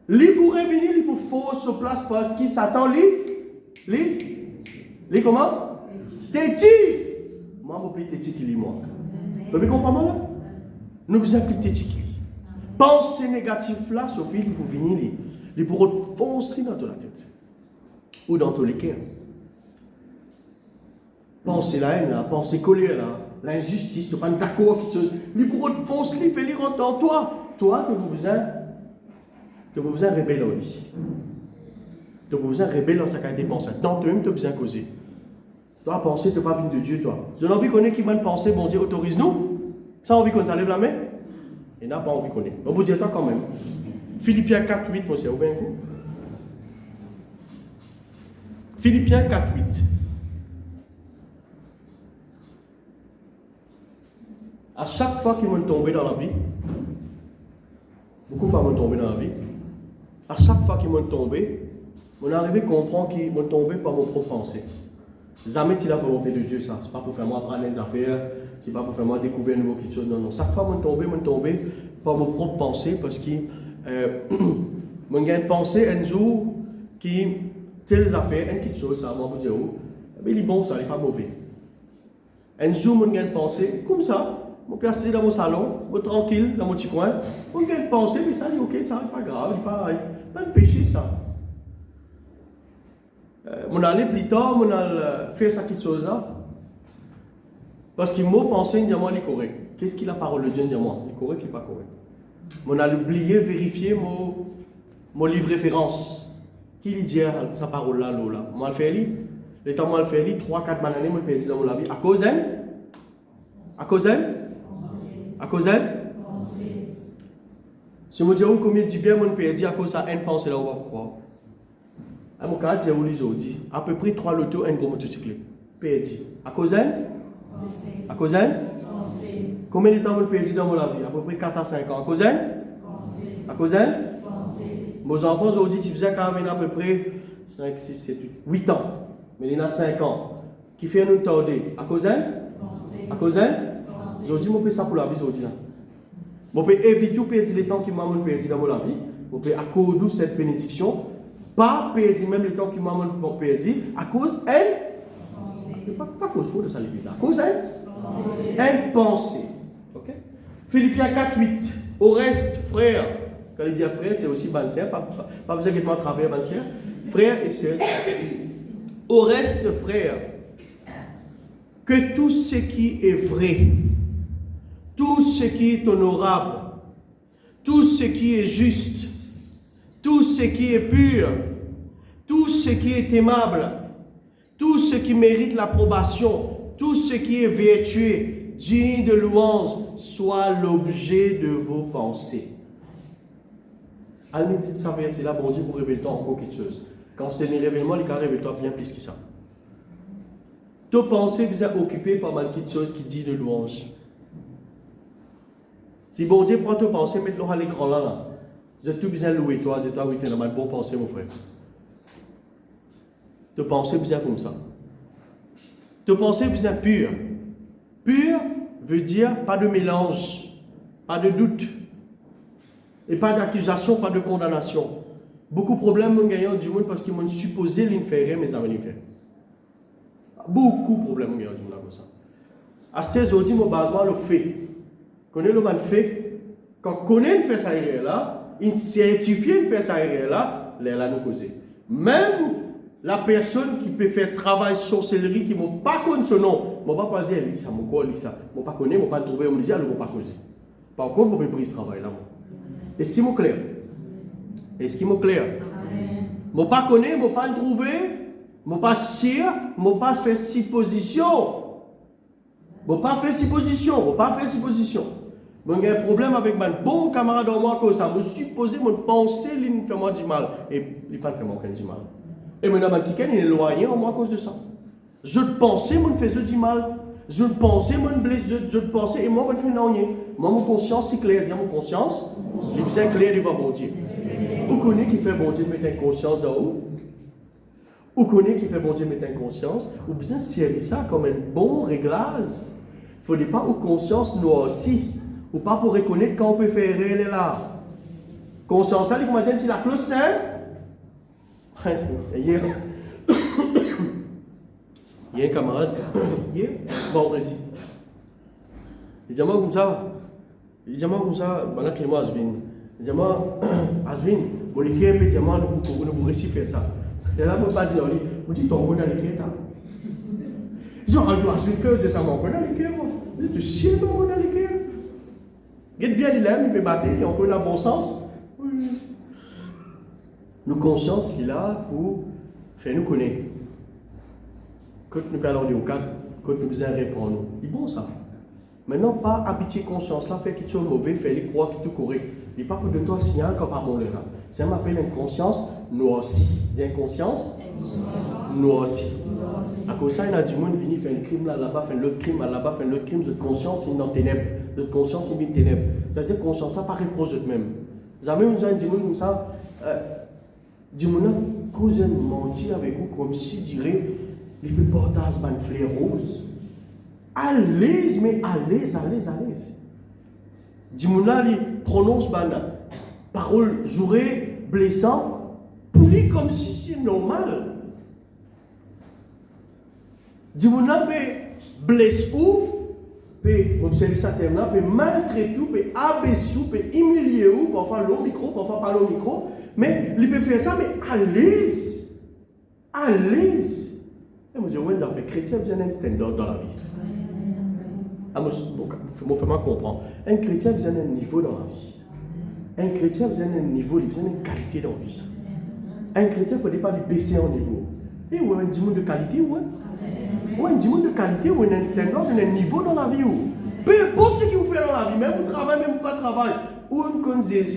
Il pourrait venir, il pourrait faire sur place parce qu'il s'attend, lui comment? Téti. Moi, je suis Téti qui lit moi. Vous comprenez là? Nous besoin plus Téti qui lit. Pensée négative là, Sophie, il pourrait venir, il pourrait foncer dans la tête. Ou dans tous les cœurs. Penser la haine, là, penser colère, là, l'injustice, tu n'es pas d'accord avec quelque chose. Mais pour te foncer, il fait les rentrer en toi. Toi, tu n'as pas besoin de rebelle ici. Tu n'as pas besoin de rebelle dans sa qualité de pensée. Dans toi-même, tu as besoin de causer. Toi, penser, tu n'es pas venu de Dieu, toi. Tu as envie qu'on ait qui m'a pensé, bon Dieu, autorise-nous. Ça, envie qu'on s'enlève la main? Il n'a pas envie qu'on ait. Bon Dieu, toi quand même. Philippiens 4, 8, monsieur, ouvert un coup. Philippiens 4, 8. À chaque fois qu'ils m'ont tombé dans la vie, beaucoup de fois m'ont tombé dans la vie, à chaque fois qu'ils m'ont tombé, on est arrivé à comprendre qu'ils m'ont tombé par mon propre pensée. Jamais c'est la volonté de Dieu, ça. C'est pas pour faire moi apprendre des affaires, c'est pas pour faire moi découvrir un nouveau quelque chose. Non, non. Chaque fois m'ont tombé par mon propre pensée parce que mon gain de pensée un jour qui telles affaires, une petite chose, ça, moi vous dire où, mais il est bon, ça, il n'est pas mauvais. Un jour mon gain de pensée, comme ça. Mon père assis dans mon salon, tranquille, dans mon petit coin. On vient de penser, mais ça, ok, ça n'est pas grave, il pas de péché, ça. On allait plus tard, on a fait cette petite chose-là. Parce que moi, penser, moi, il est correct. Qu'est-ce que la parole de Dieu dit moi? Il est correct, il n'est pas correct. On a oublié, vérifier mon livre référence. Qui dit sa parole-là, là? Moi, le fait lire. Les temps, moi, le fait lire, 3-4 années, moi, je dans mon vie. À cause d'elle? À cause d'elle? À cause d'elle? Si je dis combien du bien mon père dit à cause de ça, une pensée là, on va croire. À mon cas, j'ai voulu dire, à peu près 3 lotos, un gros motocycle. Père dit. À cause d'elle? À cause d'elle? Combien de temps mon père dit dans mon vie? À peu près 4 à 5 ans. À cause d'elle? À cause d'elle? Mes enfants aujourd'hui, ils faisaient quand même à peu près 5, 6, 7, 8 ans. Mais il y en a 5 ans. Qui fait nous tarder? À cause d'elle? À cause d'elle? Je dis, je fais ça pour la vie, je dis. Je peux éviter de perdre le temps qui m'a perdu dans la vie. Je peux accorder cette bénédiction. Pas perdre même le temps qui m'a perdu à cause elle. Pas à cause de ça, les bizarres. À cause elle pensée. Ok? Philippiens 4, 8. Au reste, frère. Quand il dit frère, c'est aussi bonne sœur. Pas besoin de travailler, bonne sœur. Frère et sœur. Au reste, frère. Que tout ce qui est vrai, tout ce qui est honorable, tout ce qui est juste, tout ce qui est pur, tout ce qui est aimable, tout ce qui mérite l'approbation, tout ce qui est vertueux, digne de louange, soit l'objet de vos pensées. Allez, ça verset là, bon Dieu, pour révéler encore quelque chose. Quand c'est un révèlement, il can révéler bien plus que ça. Tes pensées vous êtes occupées par une petite chose qui dit de louange. Si bon Dieu prend tes pensées, mets-le à l'écran là. Vous êtes tout besoin de louer toi, dis-toi, oui, tu as une bonne pensée, mon frère. Tes pensées vous êtes comme ça. Tes pensées vous êtes pures. Pur veut dire pas de mélange, pas de doute, et pas d'accusation, pas de condamnation. Beaucoup de problèmes m'ont gagné du monde parce qu'ils m'ont supposé l'inférieur, mais ils avaient l'inférieur. Beaucoup de problèmes m'ont gagné du monde comme ça. À ce stade, aujourd'hui, mon basement le fait. Connaît le mal fait. Quand on connaît le fait ça là, il certifie le fait ça là, là nous causer. Même la personne qui peut faire travail sorcellerie qui ne m'a pas connu ce nom, je ne vais pas dire ça, mon corps, ça. Je ne pas connaître, je ne pas trouver, je ne vais pas causer. Par contre, je vais prendre ce travail là. Est-ce qu'il est clair? Est-ce qu'il est clair? Je ne pas connaître, je ne pas trouver, je ne pas sûr, je ne pas faire supposition. Je ne pas faire supposition, je ne pas faire supposition. J'ai un problème avec mon bon camarade de moi, que ça me suppose, mon pensée, il me fait moi du mal. Et il ne fait pas moi aucun du mal. Et mon ami il est éloigné en moi à cause de ça. Je pensais, moi, me faisais du mal. Je pensais, moi, me blessais. Je pensais, et moi, je me fais non. Moi, mon conscience, c'est clair. Dire mon conscience, il est bien clair devant mon Dieu. Vous connaissez qui fait bon Dieu mettre une conscience dans où? Vous connaissez qui fait bon Dieu mettre une conscience? Ou bien servir ça comme un bon réglage. Il ne faut pas une conscience noire aussi. Ou pas pour reconnaître quand on peut faire elle est là. Conscience, là, il m'a dit, la cloche, c'est. Hier, il y a un camarade, hier, vendredi. Il dit, moi, comme ça, voilà, Clément Asvin. Il dit, moi, Asvin, vous les créez, il dit, moi, nous réussissons à faire ça. Et là, je ne peux pas dire, on dit, ton bon dans les créés, Ils ont je vais faire ça, mon connaît les cœurs. Vous êtes chier, mon connaît les cœurs. Get bien, il aime, il peut battre, il en connaît bon sens. Nous conscience qu'il a pour faire nous connaître. Quand nous parlons du cadre, quand nous besoin répondre, c'est bon ça. Maintenant, pas habituer conscience là, faire qu'il soit mauvais, faire les croire qu'il est correct. Il n'est pas pour de toi si un comme par mon là. C'est un appel inconscience, nous aussi. Dis inconscience, nous aussi. À cause de ça, il y a du monde qui vient faire un crime là-bas, faire l'autre crime là-bas, faire l'autre crime. Notre conscience, il est dans ténèbres. Notre conscience, il est dans ténèbres. C'est-à-dire que conscience, ça paraît proche de même. Vous avez une gens comme ça, du monde qui a menti avec vous, comme si dirait, il peut porter un fleur rose. À l'aise, mais à l'aise. Du monde il prononce des paroles zourées, blessantes, pour lui comme si c'est normal. Du monde il blesse ou, peut observer ça terme-là, peut maltraiter ou, peut abaisser ou, peut humilier ou, parfois le micro, parfois pas le micro, mais il peut faire ça, mais à l'aise. À l'aise. Et moi je dis, ouais, ça fait chrétien, vous avez un standard dans la vie. Il faut comprendre. Un chrétien a besoin d'un niveau dans la vie. Un chrétien a besoin d'un niveau, il a besoin d'une qualité dans la vie. Un chrétien, il ne faut pas lui baisser en niveau. Et où est du monde de qualité, ouais. Ouais, du monde de qualité, où est un standard, un niveau dans la vie. Peu importe ce que vous faites dans la vie, même vous travaillez, même vous pas travaillez, ou une connaissance,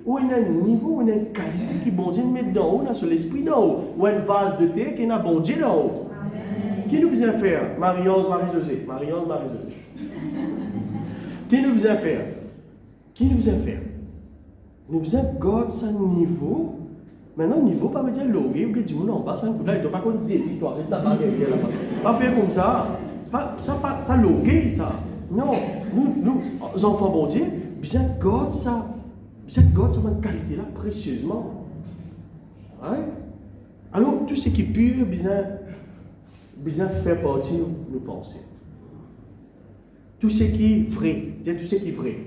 ou un niveau, ou une qualité qui bon Dieu met d'en haut, sur l'esprit d'en haut, ou un vase de thé qui est bon Dieu d'en haut. Qui nous besoin faire? Marie-Ange, Marie-José. Marie-Ange, Marie-José. Qui nous besoin faire? Qui nous besoin faire? Nous besoin garder ce niveau. Maintenant, niveau, pas me dire loguer ou que du monde en bas, ça ne peut pas. Il ne doit pas qu'on dise, si toi, reste là-bas, là-bas. Pas faire comme ça. Ça loguer, ça. Non, nous, enfants bon Dieu, besoin garder ça. Besoin garder cette qualité-là précieusement. Ouais? Alors, tout ce qui est pur, besoin faire partie de nos pensées. Tout ce qui est vrai, tout ce qui est vrai.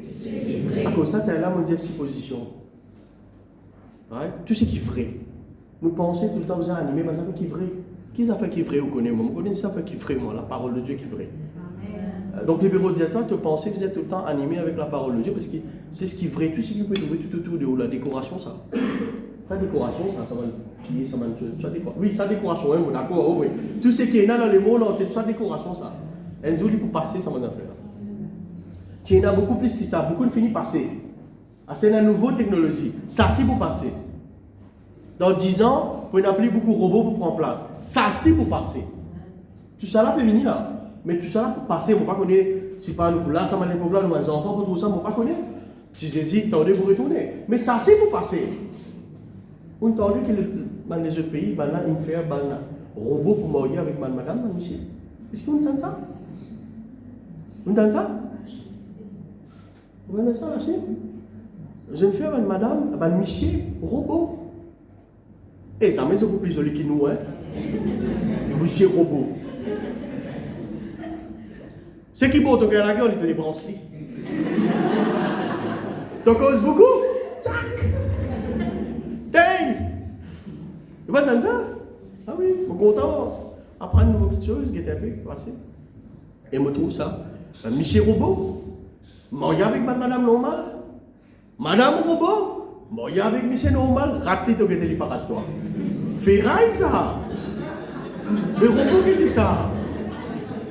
À cause de ça, tu as là, mon Dieu, supposition. Ouais? Tout ce qui est vrai. Nous pensons tout le temps, vous avez animé, mais ça fait qui est vrai. Qui ça fait qui est vrai, vous connaissez moi? Vous connaissez ça fait qui est vrai, moi, la parole de Dieu qui est vraie. Donc, les bureaux directeurs te pensez que vous êtes tout le temps animé avec la parole de Dieu, parce que c'est ce qui est vrai. Tout ce que vous pouvez trouver tout autour de vous, la décoration, ça. La décoration, ça va piller, ça va soit décoration. Oui, ça décoration, oui, d'accord, oui. Tout ce qui est dans les mots, c'est soit décoration, ça. Un jour, pour passer, ça va faire. Il y en a beaucoup plus que ça, beaucoup de finit passer. C'est une nouvelle technologie. Ça, c'est pour passer. Dans 10 ans, on n'a plus beaucoup de robots pour prendre place. Ça, c'est pour passer. Tout ça là peut venir là. Mais tout ça là pour passer, on ne peut pas connaître. Si pas nous, là, ça m'a les problèmes, nous, les enfants, pour tout ça, on ne peut pas connaître. Si je dis, attendez pour retourner. Mais ça, c'est pour passer. On entend que les autres pays, ils font un robot pour mourir avec madame, monsieur. Est-ce qu'on entend ça? On entend ça? Vous entendez ça, la Chine? Je vais faire madame, monsieur, robot. Et ça, mais c'est beaucoup plus joli que nous, hein? Monsieur robot. C'est qui pour toquer à la gueule, il te les branche. T'en causes beaucoup? Tac! Dang! Tu vas entendre ça? Ah oui, je suis content d'apprendre une petite chose qui est un peu passée. Et je trouve ça. Monsieur robot, moi avec madame normale. Madame robot, moi avec monsieur normal, rappelez toi que tu es pas à toi. Ferraille ça! Le robot qui dit ça!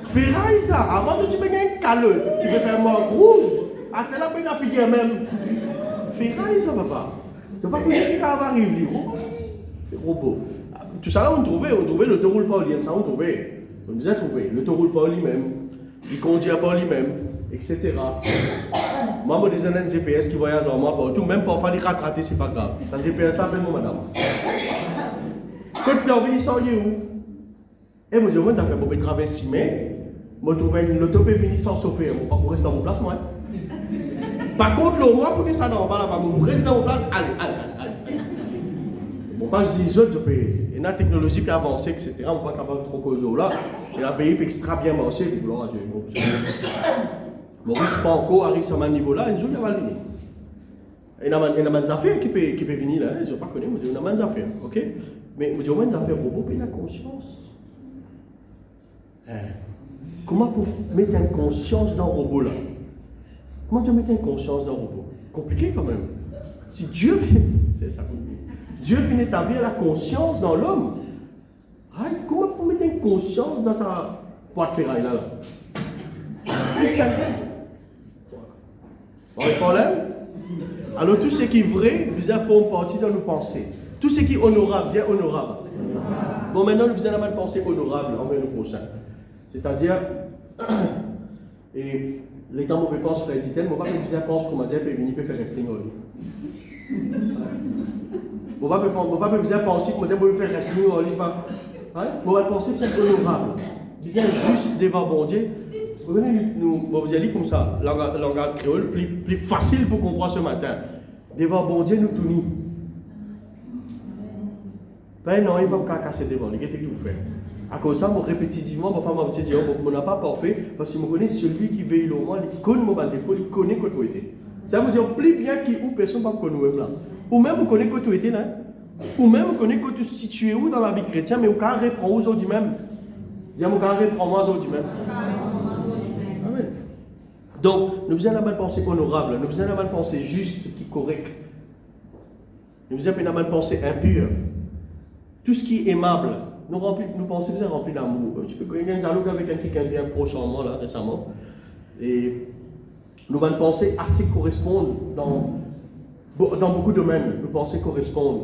Ferraille ça! Avant que tu me gagnes caleux, tu peux faire mort rouge. À tel appel la figure même. Ferraille ça, papa. Tu ne peux pas connaître qui va arriver. Robot. Tout ça là, on trouvait l'autoroute par lui-même. Ça, on trouvait. On nous a trouvé. L'autoroute par lui-même. Il conduit par lui-même, etc. Moi, je dis un GPS qui voyage en moi partout. Même parfois, il rattraper, c'est pas grave. Ça, GPS, ça appelle moi, madame. Quand tu l'as vu, il sort où? Et moi, je dis, moi, tu as fait pour traverser, mais je trouve l'auto peut venir sans sauver. Je ne peux pas rester dans mon place, moi. Par contre, le moi, pour que ça n'en va là-bas, je reste dans mon place. Allez. Bon, pas je dis les autres pays. Il y a une technologie qui a avancé, etc. On ne peut pas capable de trop causer là. Il y a un pays qui extra bien marché, puis gloire à Dieu. Maurice Panko arrive sur un niveau là, un jour il va venir. Il y a des affaires qui peuvent venir là, je ne sais pas connaître, mais il y a des affaires, ok? Mais il y a des affaires robots, puis il y a conscience. Comment pour mettre une conscience dans le robot là? Comment tu mets une conscience dans le robot? Compliqué quand même. Si Dieu vient, c'est ça. Dieu vient établir la conscience dans l'homme. Comment pour mettre une conscience dans sa boîte ferraille là? Pas de problème? Alors tout ce qui est vrai, nous avons partie dans nos pensées. Tout ce qui est honorable, dire honorable. Bon, maintenant nous avons une pensée honorable envers le prochain. C'est-à-dire, et les temps où je pense, frère dit-elle, mon papa me pense comment dire, puis venir faire un string au lit. Mon papa me penser comment dire, je faire un string au lit. Mon papa penser que c'est honorable. Disait juste devant bon Dieu. Vous venez nous dire comme ça, langage créole, plus facile pour comprendre ce matin. Devant bon Dieu, nous tout nus. Ben non, il ne va pas casser devant, il va tout faire. À cause de ça, répétitivement, ma femme m'a dit, on n'a pas parfait, parce que je connais celui qui veille au moins, il connaît mon défaut, il connaît que tu étais. Ça veut dire plus bien que personne ne peut connaître là. Ou même, on connaît que tu étais là. Ou même, on connaît que tu es situé où dans la vie chrétienne, mais on ne reprend aujourd'hui même. Dis, on reprend moi aujourd'hui même. Donc, nous avons une pensée honorable, nous avons une pensée juste, qui est correcte. Nous avons une pensée impure. Tout ce qui est aimable, nous pensons que c'est rempli d'amour. Tu peux gagner un dialogue avec quelqu'un bien proche en moi, là, récemment. Et nous avons une pensée assez correspondre dans beaucoup de domaines. Nous pensons correspondre.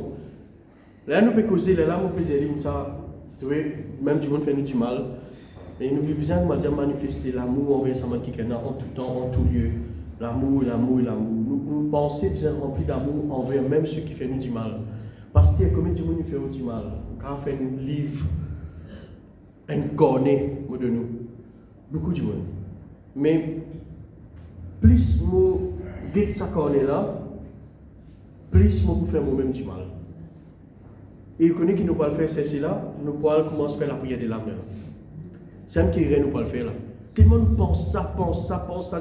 Là, nous pouvons causer, là, nous pouvons dire ça. Tu vois, même du monde fait nous du mal. Et nous avons besoin de manifester l'amour envers quelqu'un en tout temps, en tout lieu. L'amour. Nous pensons que nous remplis d'amour envers même ceux qui font nous du mal. Parce qu'il y a combien de gens qui font nous du mal? Quand on fait un livre, un cornet de nous. Beaucoup de monde. Mais plus nous guette ce cornet-là, plus nous faire nous-mêmes du mal. Et vous connaissez qui nous peut faire ceci-là, nous pouvons commencer à faire la prière de l'âme. C'est un qui nous peut le faire là. Tout le monde pense ça,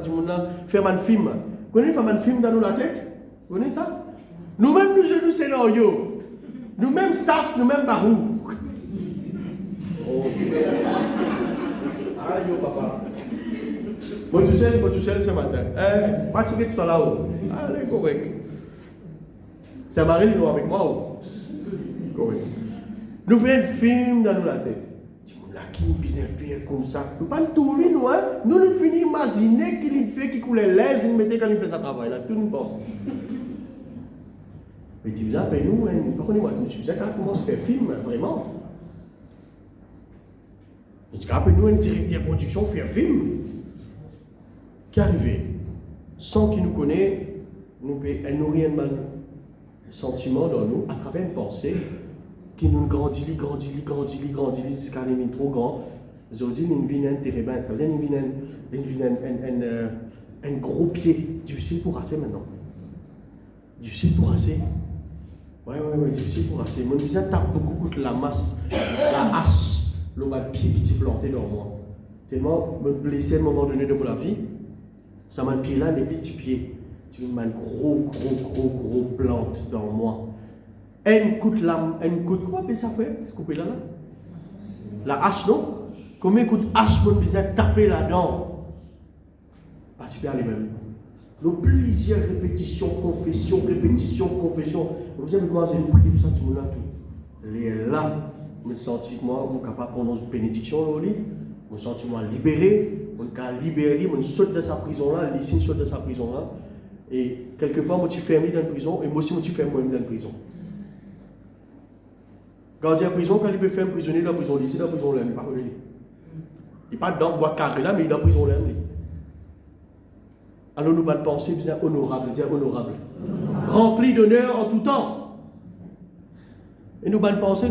du monde là. Faire un film. Vous connaissez faire un film dans la tête? Vous connaissez ça? Nous-mêmes, nous jouons le scénario. Nous-mêmes, sas, nous-mêmes, barou. Oh, aïe, papa. Bon, tout seul ce matin. Pas tirer tout ça là-haut. Allez, correct. C'est Marie qui est avec moi. Correct. Nous faisons un film dans la tête. Qui nous besoin faire comme ça. Nous ne pas tourner, nous, hein. Nous finissons imaginer qu'il fait, qu'il coule l'aise, il mettait quand il fait sa travail, là. Tout nous pense. Mais tu dis, ben nous, par contre, tu dis, quand on commence à faire film, vraiment. Et tu dis, nous, un directeur de production, faire film. Qui arrive, sans qu'il nous connaisse, nous nourrir un sentiment dans nous, à travers une pensée, qui nous grandit, jusqu'à devenir trop grand. Aujourd'hui, nous vivons un terrain, ça veut dire nous vivons un gros pied. Difficile pour assez maintenant. Difficile pour assez. Ouais, difficile pour assez. Mon visage tape beaucoup contre la masse, la hache, le bas de pied qui s'est planté dans moi. Tellement me blessé à un moment donné de la vie, ça m'a pied là, les petits pieds. Tu mets une gros plante dans moi. Comment appelle ça, frère? Couper là? La hache, non? Combien de hache mon visage taper là-dedans? Pas tu peux aller même. Nous plusieurs répétitions, confession. Vous avez commencé à prier pour ça, tout le monde tout. Les là, je me sens moi, je suis capable de prononcer une bénédiction au lit. Je me sens moi libéré, je suis libéré, je saute de sa prison là, les signes sautent de sa prison là. Et quelque part, je suis fermé dans la prison, et moi aussi, je suis fermé dans la prison. Gardien de prison, quand il peut faire un prisonnier dans la prison, ici, dans la prison, il n'est pas connu. Il n'est pas dans le boîte carré là, mais il est dans la prison. Alors nous allons penser, bien honorable, dire honorable. Rempli d'honneur en tout temps. Et nous allons penser,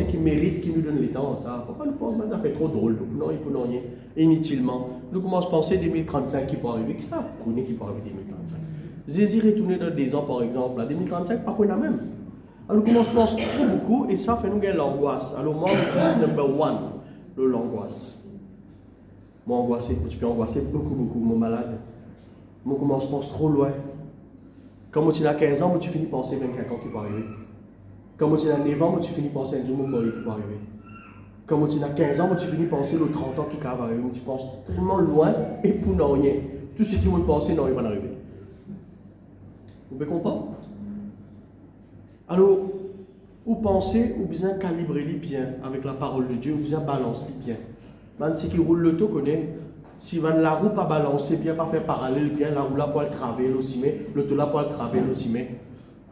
qui mérite, qui nous donne les temps. Ça. Pourquoi nous pensons que ça fait trop drôle, non, il peut rien, inutilement. Nous commençons à penser 2035 qui peut arriver, qui ça, connaît qui peut arriver 2035. Jésus retourner dans des ans, par exemple, à 2035, pas pour la même. Alors nous commençons à penser trop beaucoup, et ça fait nous gagner l'angoisse. Alors moi, number one, l'angoisse. Moi, angoissé, tu peux angoisser beaucoup, moi malade. Moi, comment je pense trop loin. Quand tu as 15 ans, moi, tu finis penser 25 ans qui peut arriver. Quand tu as 9 ans, moi, tu finis penser un jour qui peut arriver. Quand tu as 15 ans, tu finis de penser aux 30 ans qui travaillent, tu penses tellement loin et pour rien. Tout ce qui vont penser, non, il va pas arriver. Vous pouvez comprendre? Alors, vous pensez, vous bien calibrer les bien avec la parole de Dieu, vous bien balancer bien. Même si qui roule l'auto connaît, si la roue pas balancer bien, pas faire parallèle bien, la roue là pour le travailler aussi, mais l'auto là pour le travailler aussi, mais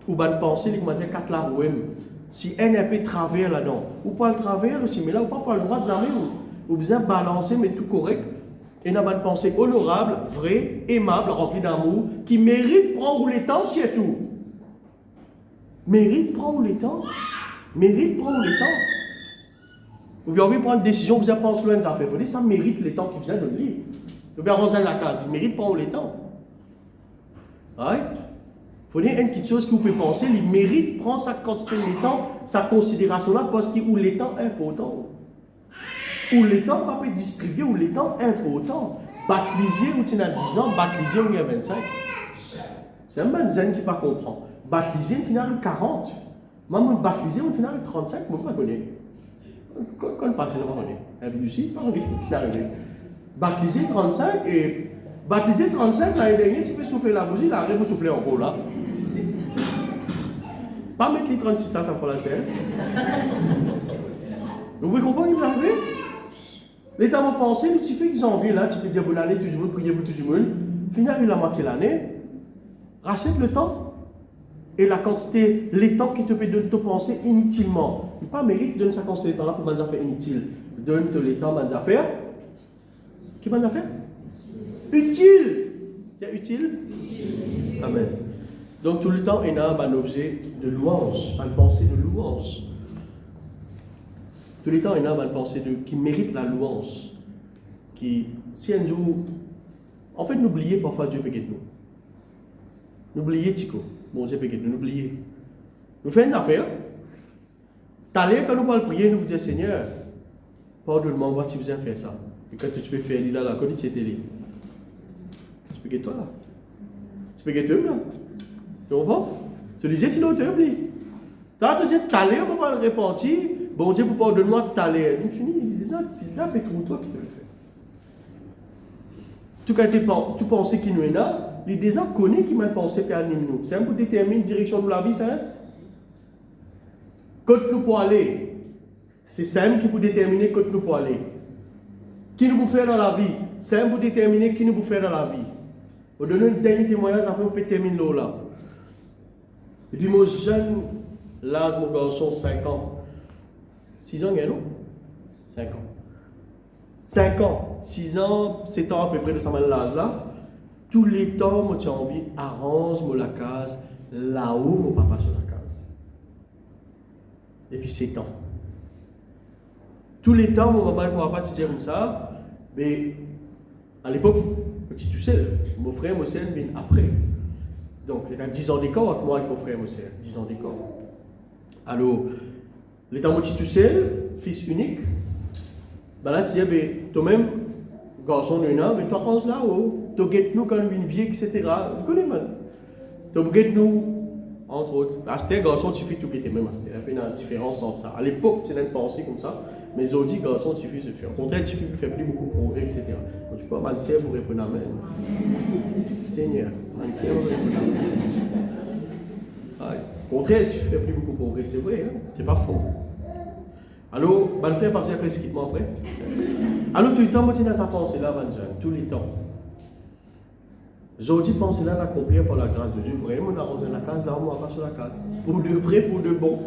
ou bien penser, il m'a dit 4 la roue. Si un épée travaille là-dedans, ou pas le travailler aussi, mais là, ou pas le droit de jamais, ou bien balancer, mais tout correct. Et n'a pas de pensée honorable, vraie, aimable, remplie d'amour, qui mérite de prendre les temps, c'est tout. Mérite de prendre les temps. Mérite de prendre les temps. Ou bien on veut prendre une décision, vous avez prendre soin des affaires. Il faut dire ça mérite les temps qui vient de lire. Ou bien on la case, il mérite de prendre les temps. Ouais. Il faut dire une petite chose que vous pouvez penser, il mérite de prendre sa quantité de temps, sa considération là, parce qu'il les temps important. Ou les temps pas distribuer, ou les temps important. Baptiser, ou tu as 10 ans, baptiser, ou il y a 25. C'est un bon zen qui ne pas comprend. Baptiser, au final, 40. Moi, baptiser, au final, 35, moi, je ne connais pas. Quand on passe, je ne connais pas. Un ici, pas envie qui arrive. Baptiser 35, et baptiser 35, l'année dernière, tu peux souffler la bougie, là, vous souffler encore là. Pas mettre les 36, ça me fait la CF. Vous pouvez comprendre ce qui peut arriver? L'état de pensée, tu fais que janvier, là, tu peux dire bonne année, tout le monde, prier pour tout le monde. Finir la moitié de l'année, rachète le temps. Et la quantité, les temps qui te peut donner te penser inutilement. Tu n'as pas mérite de donner sa quantité de temps-là pour des affaires inutiles. Donne-te les temps, des affaires. Qui des affaires? Utile. C'est utile? Amen. Donc tout le temps, il y a un objet de louange, une pensée de louange. Tout le temps, il y a une pensée qui mérite la louange. Qui, si un jour, en fait, n'oubliez parfois Dieu peut nous. N'oubliez Tico. Bon Dieu peut nous, n'oubliez. Nous faisons une affaire. T'allez, quand nous parlons prier, nous disons Seigneur, pardonne-moi, on va tu besoin faire ça. Et quand tu peux faire là, quand tu étais là, tu peux guetter toi là. Tu peux guetter là. Tu comprends? Tu disais, tu l'as oublié. Tu as dit, t'allez, on va le repentir. Bon Dieu, pour pardonne-moi, t'allais. Il finit, il dit, c'est là, mais toi qui te le fais. Tout cas, tu pensais qu'il nous est là. Les gens connaissent qui m'a pensé et anime nous. C'est un peu déterminer la direction de la vie, ça. Côté nous pour aller. C'est ça qui peut déterminer côté nous pour aller. Qui nous peut faire dans la vie. C'est un peu déterminer qui nous peut faire dans la vie. On donne un dernier témoignage, après on peut terminer là. Et puis mon jeune, là, mon garçon, 5 ans. 6 ans, il y a non 5 ans. 5 ans, 6 ans, 7 ans à peu près de ce l'âge là. Tous les temps, moi, tu as envie, arrange-moi la case, là-haut, mon papa sur la case. Et puis 7 ans. Tous les temps, mon maman et mon papa, c'était comme ça. Mais à l'époque, petit tout seul, mon frère, mon sœur, viennent après. Donc, il y a 10 ans d'écart entre moi et mon frère, mon sœur. 10 ans d'écart. Alors, l'état petit tout seul, fils unique, ben là, tu dis, ben, toi-même, garçon d'un an, mais toi, range là-haut. Tu guettes nous quand nous une vie, etc. Vous connaissez mal. Tu guettes nous, entre autres. Asté, garçon, tu fais tout guetter même Asté. Il y a une différence entre ça. À l'époque, c'est une pensée comme ça. Mais aujourd'hui, garçon, tu fais ce faire. Au contraire, tu fais plus beaucoup de progrès, etc. Donc, tu peux mal faire pour répondre à Amen. Seigneur, mal faire pour répondre à Amen. Au contraire, tu fais plus beaucoup de progrès, c'est vrai. Hein? C'est pas faux. Alors, mon frère, pas dire prescritement après. Alors, tout le temps, moi, tu as sa pensée là, tout le temps. Aujourd'hui, pensez là l'accomplir par la grâce de Dieu. Vraiment, on a rendu la case, là, on va pas sur la case. Pour de vrai, pour de bon.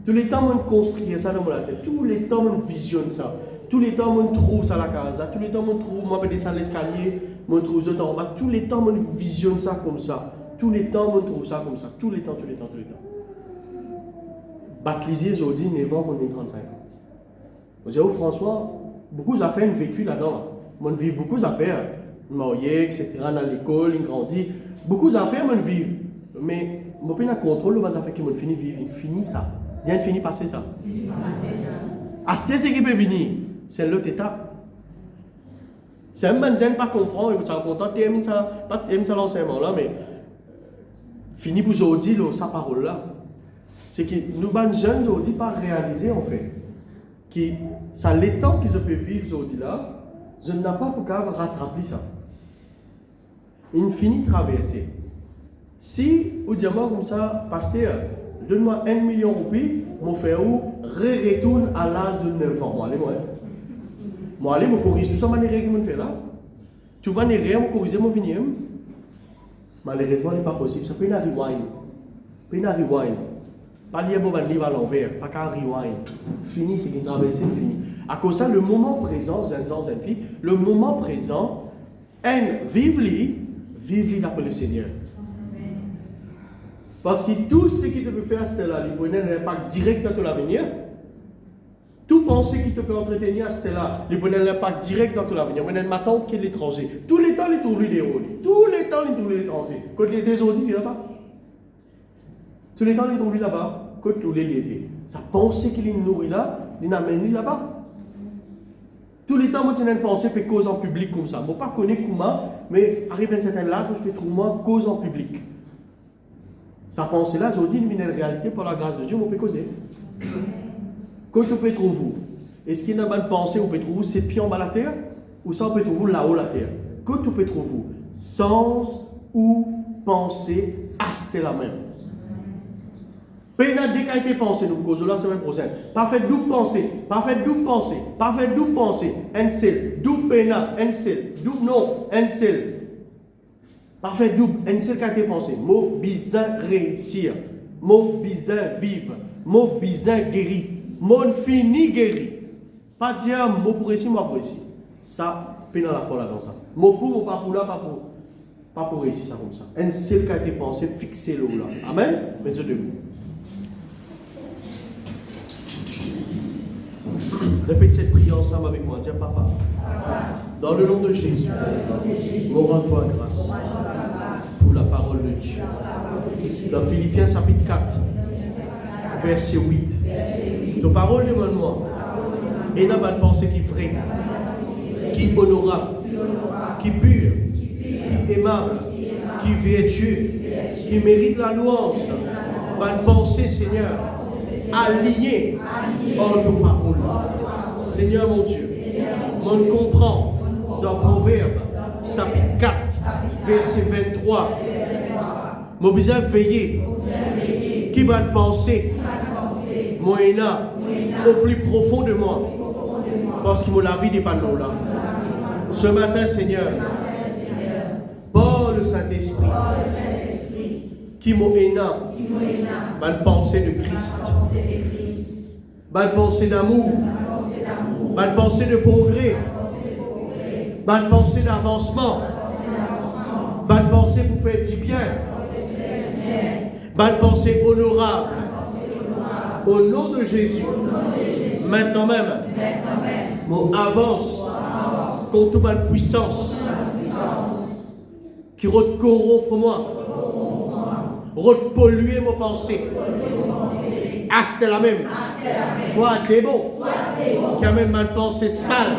Tous les temps, on construit ça dans mon tête. Tous les temps, on visionne ça. Tous les temps, on trouve ça la case. Là. Tous les temps, on trouve, moi, je descends l'escalier, on trouve ça en bas. Tous les temps, on visionne ça comme ça. Tous les temps, on trouve ça comme ça. Tous les temps, tous les temps, tous les temps. Baptisé aujourd'hui, 9 ans, on est 35 ans. Vous savez, François, beaucoup d'affaires ont vécu là-dedans. On vit beaucoup d'affaires. Marié, etc., dans l'école, il grandit. Beaucoup d'affaires, on vit. Mais, je n'ai pas de contrôle de affaires qui m'ont fini vivre. Il finit ça. Il finit passer ça. À ce qui peut venir, c'est l'autre étape. C'est un bon zen pas comprendre, il est content, termine ça, pas termine ça l'enseignement là, mais fini pour aujourd'hui, sa parole là. C'est que nous, les jeunes aujourd'hui, pas réaliser en fait. ça l'étang qui se peut vivre aujourd'hui là, je n'ai pas pour rattraper ça. Il finit de traverser. Si, au diamant comme ça, pasteur, donne-moi 1 million de roupies, mon frère retourne à l'âge de 9 ans. Moi, allez, je corrige tout ça, manière que je fais là. Tout manière, je corrige mon vignoble. Malheureusement, ce n'est pas possible. Ça peut pas rewind. Pas lire un livre à l'envers, pas qu'un rewind. Fini, c'est qu'il traverse, fini. À cause de ça, le moment présent, le moment présent, vive-li d'après le Seigneur. Parce que tout ce qui te peut faire, c'est là, il peut avoir un impact direct dans ton avenir. Tout pensée qui te peut entretenir, c'est là, il peut avoir un impact direct dans ton avenir. Maintenant, ma tante qui est l'étranger. Tous les temps, il trouve vidéo. Tous les temps, il trouve l'étranger. Quand il était aujourd'hui, il est là-bas. Tous les temps, il trouve là-bas. Quand il était. Sa pensée qu'il nourrit là, il n'amène là-bas. Tous les temps, moi, j'ai une pensée que cause en public comme ça. Je ne connais pas comment, mais arrive à un certain âge, je fais trop moins cause en public. Sa pensée-là, aujourd'hui, il vient en réalité par la grâce de Dieu, on peut causer. Quand on peut trouver, est-ce qu'il y a une bonne pensée, on peut trouver ses pieds en bas la terre, ou ça, on peut trouver là-haut la terre. Quand on peut trouver, sens ou pensée, c'était la même. Pénal décalité pensée, nous causons la semaine prochaine. Pas fait double pensée, un seul, double pénal, un seul, double non, un seul. Parfait double, un seul qualité pensée. Mot bizarre réussir, mot bizarre vivre, mot bizarre guérir, mot fini guéri. Pas dire mot pour ici, mot pour ici. Ça, pénal la foi là dans ça. Mot pour, pas pour là, pas pour réussir ça comme ça. Un seul qualité pensée, fixez-le là. Amen. Mettez debout. Répète cette prière ensemble avec moi. Tiens, papa. Dans le nom de Jésus, nous rends-toi grâce pour la parole de Dieu. Dans Philippiens chapitre 4, verset 8. Ta parole demande moi. Et n'a pas de pensée qui est vraie, qui est honorable, qui est pure, qui est aimable, qui est vertueux, qui mérite la louange. Bonne pensée, Seigneur, alignée en ta parole. Seigneur mon Dieu, on comprend dans Proverbe, chapitre 4, verset 23. Mon besoin veiller, qui va penser, moyennant au plus profond de moi, parce que la vie n'est pas nous là. Ce matin, Seigneur, par le Saint-Esprit, qui m'a bonne pensée de Christ, bonne pensée d'amour, bonne pensée de progrès, bonne pensée d'avancement, bonne pensée pour faire du bien, bonne pensée honorable. Au nom de Jésus, maintenant même, mon avance contre toute bonne puissance qui corrompt moi, repolluer mes pensées. Ah, c'était la même. Toi, t'es bon. Qui amène ma pensée sale,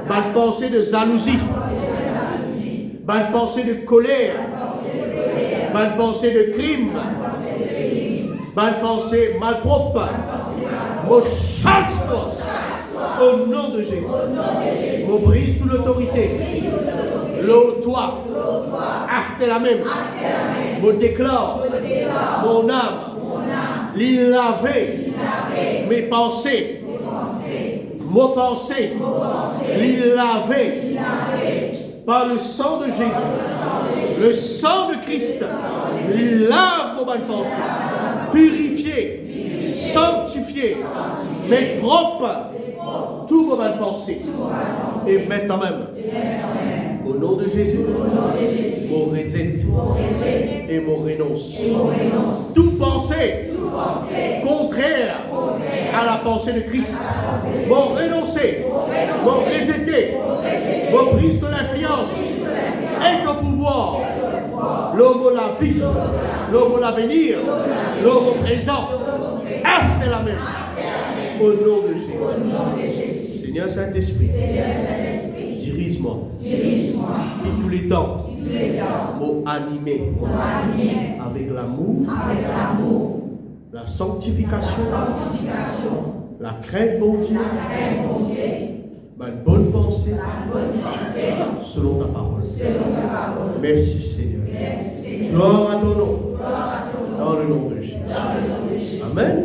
ma pensée de jalousie, ma pensée de colère, ma pensée de crime, ma pensée malpropre. Me chasse au nom de Jésus. Me brise toute l'autorité. L'eau, toi, ah, c'était la même. Me déclare mon âme, l'il lavé mes pensées. Mon pensée, l'il lavé par le sang de Jésus, le sang de Christ, l'il lave mon bonne pensée, purifié, sanctifié, mais propre, tout mon bonne pensée. Et maintenant même, au nom de Jésus, mon reset et mon renonce. Toute pensée contraire à la pensée de Christ, mon renoncer, mon reseté, mon prise de l'influence et de pouvoir, l'homme la vie, l'homme l'avenir, l'homme présent, c'est la même. Au nom de Jésus. Seigneur Saint-Esprit, dirige-moi. Et tous les temps, m'animer avec l'amour, la sanctification, la crainte, mon Dieu, ma bonne pensée, selon ta parole. Merci Seigneur. Gloire à ton nom. Dans le nom de Jésus. Amen.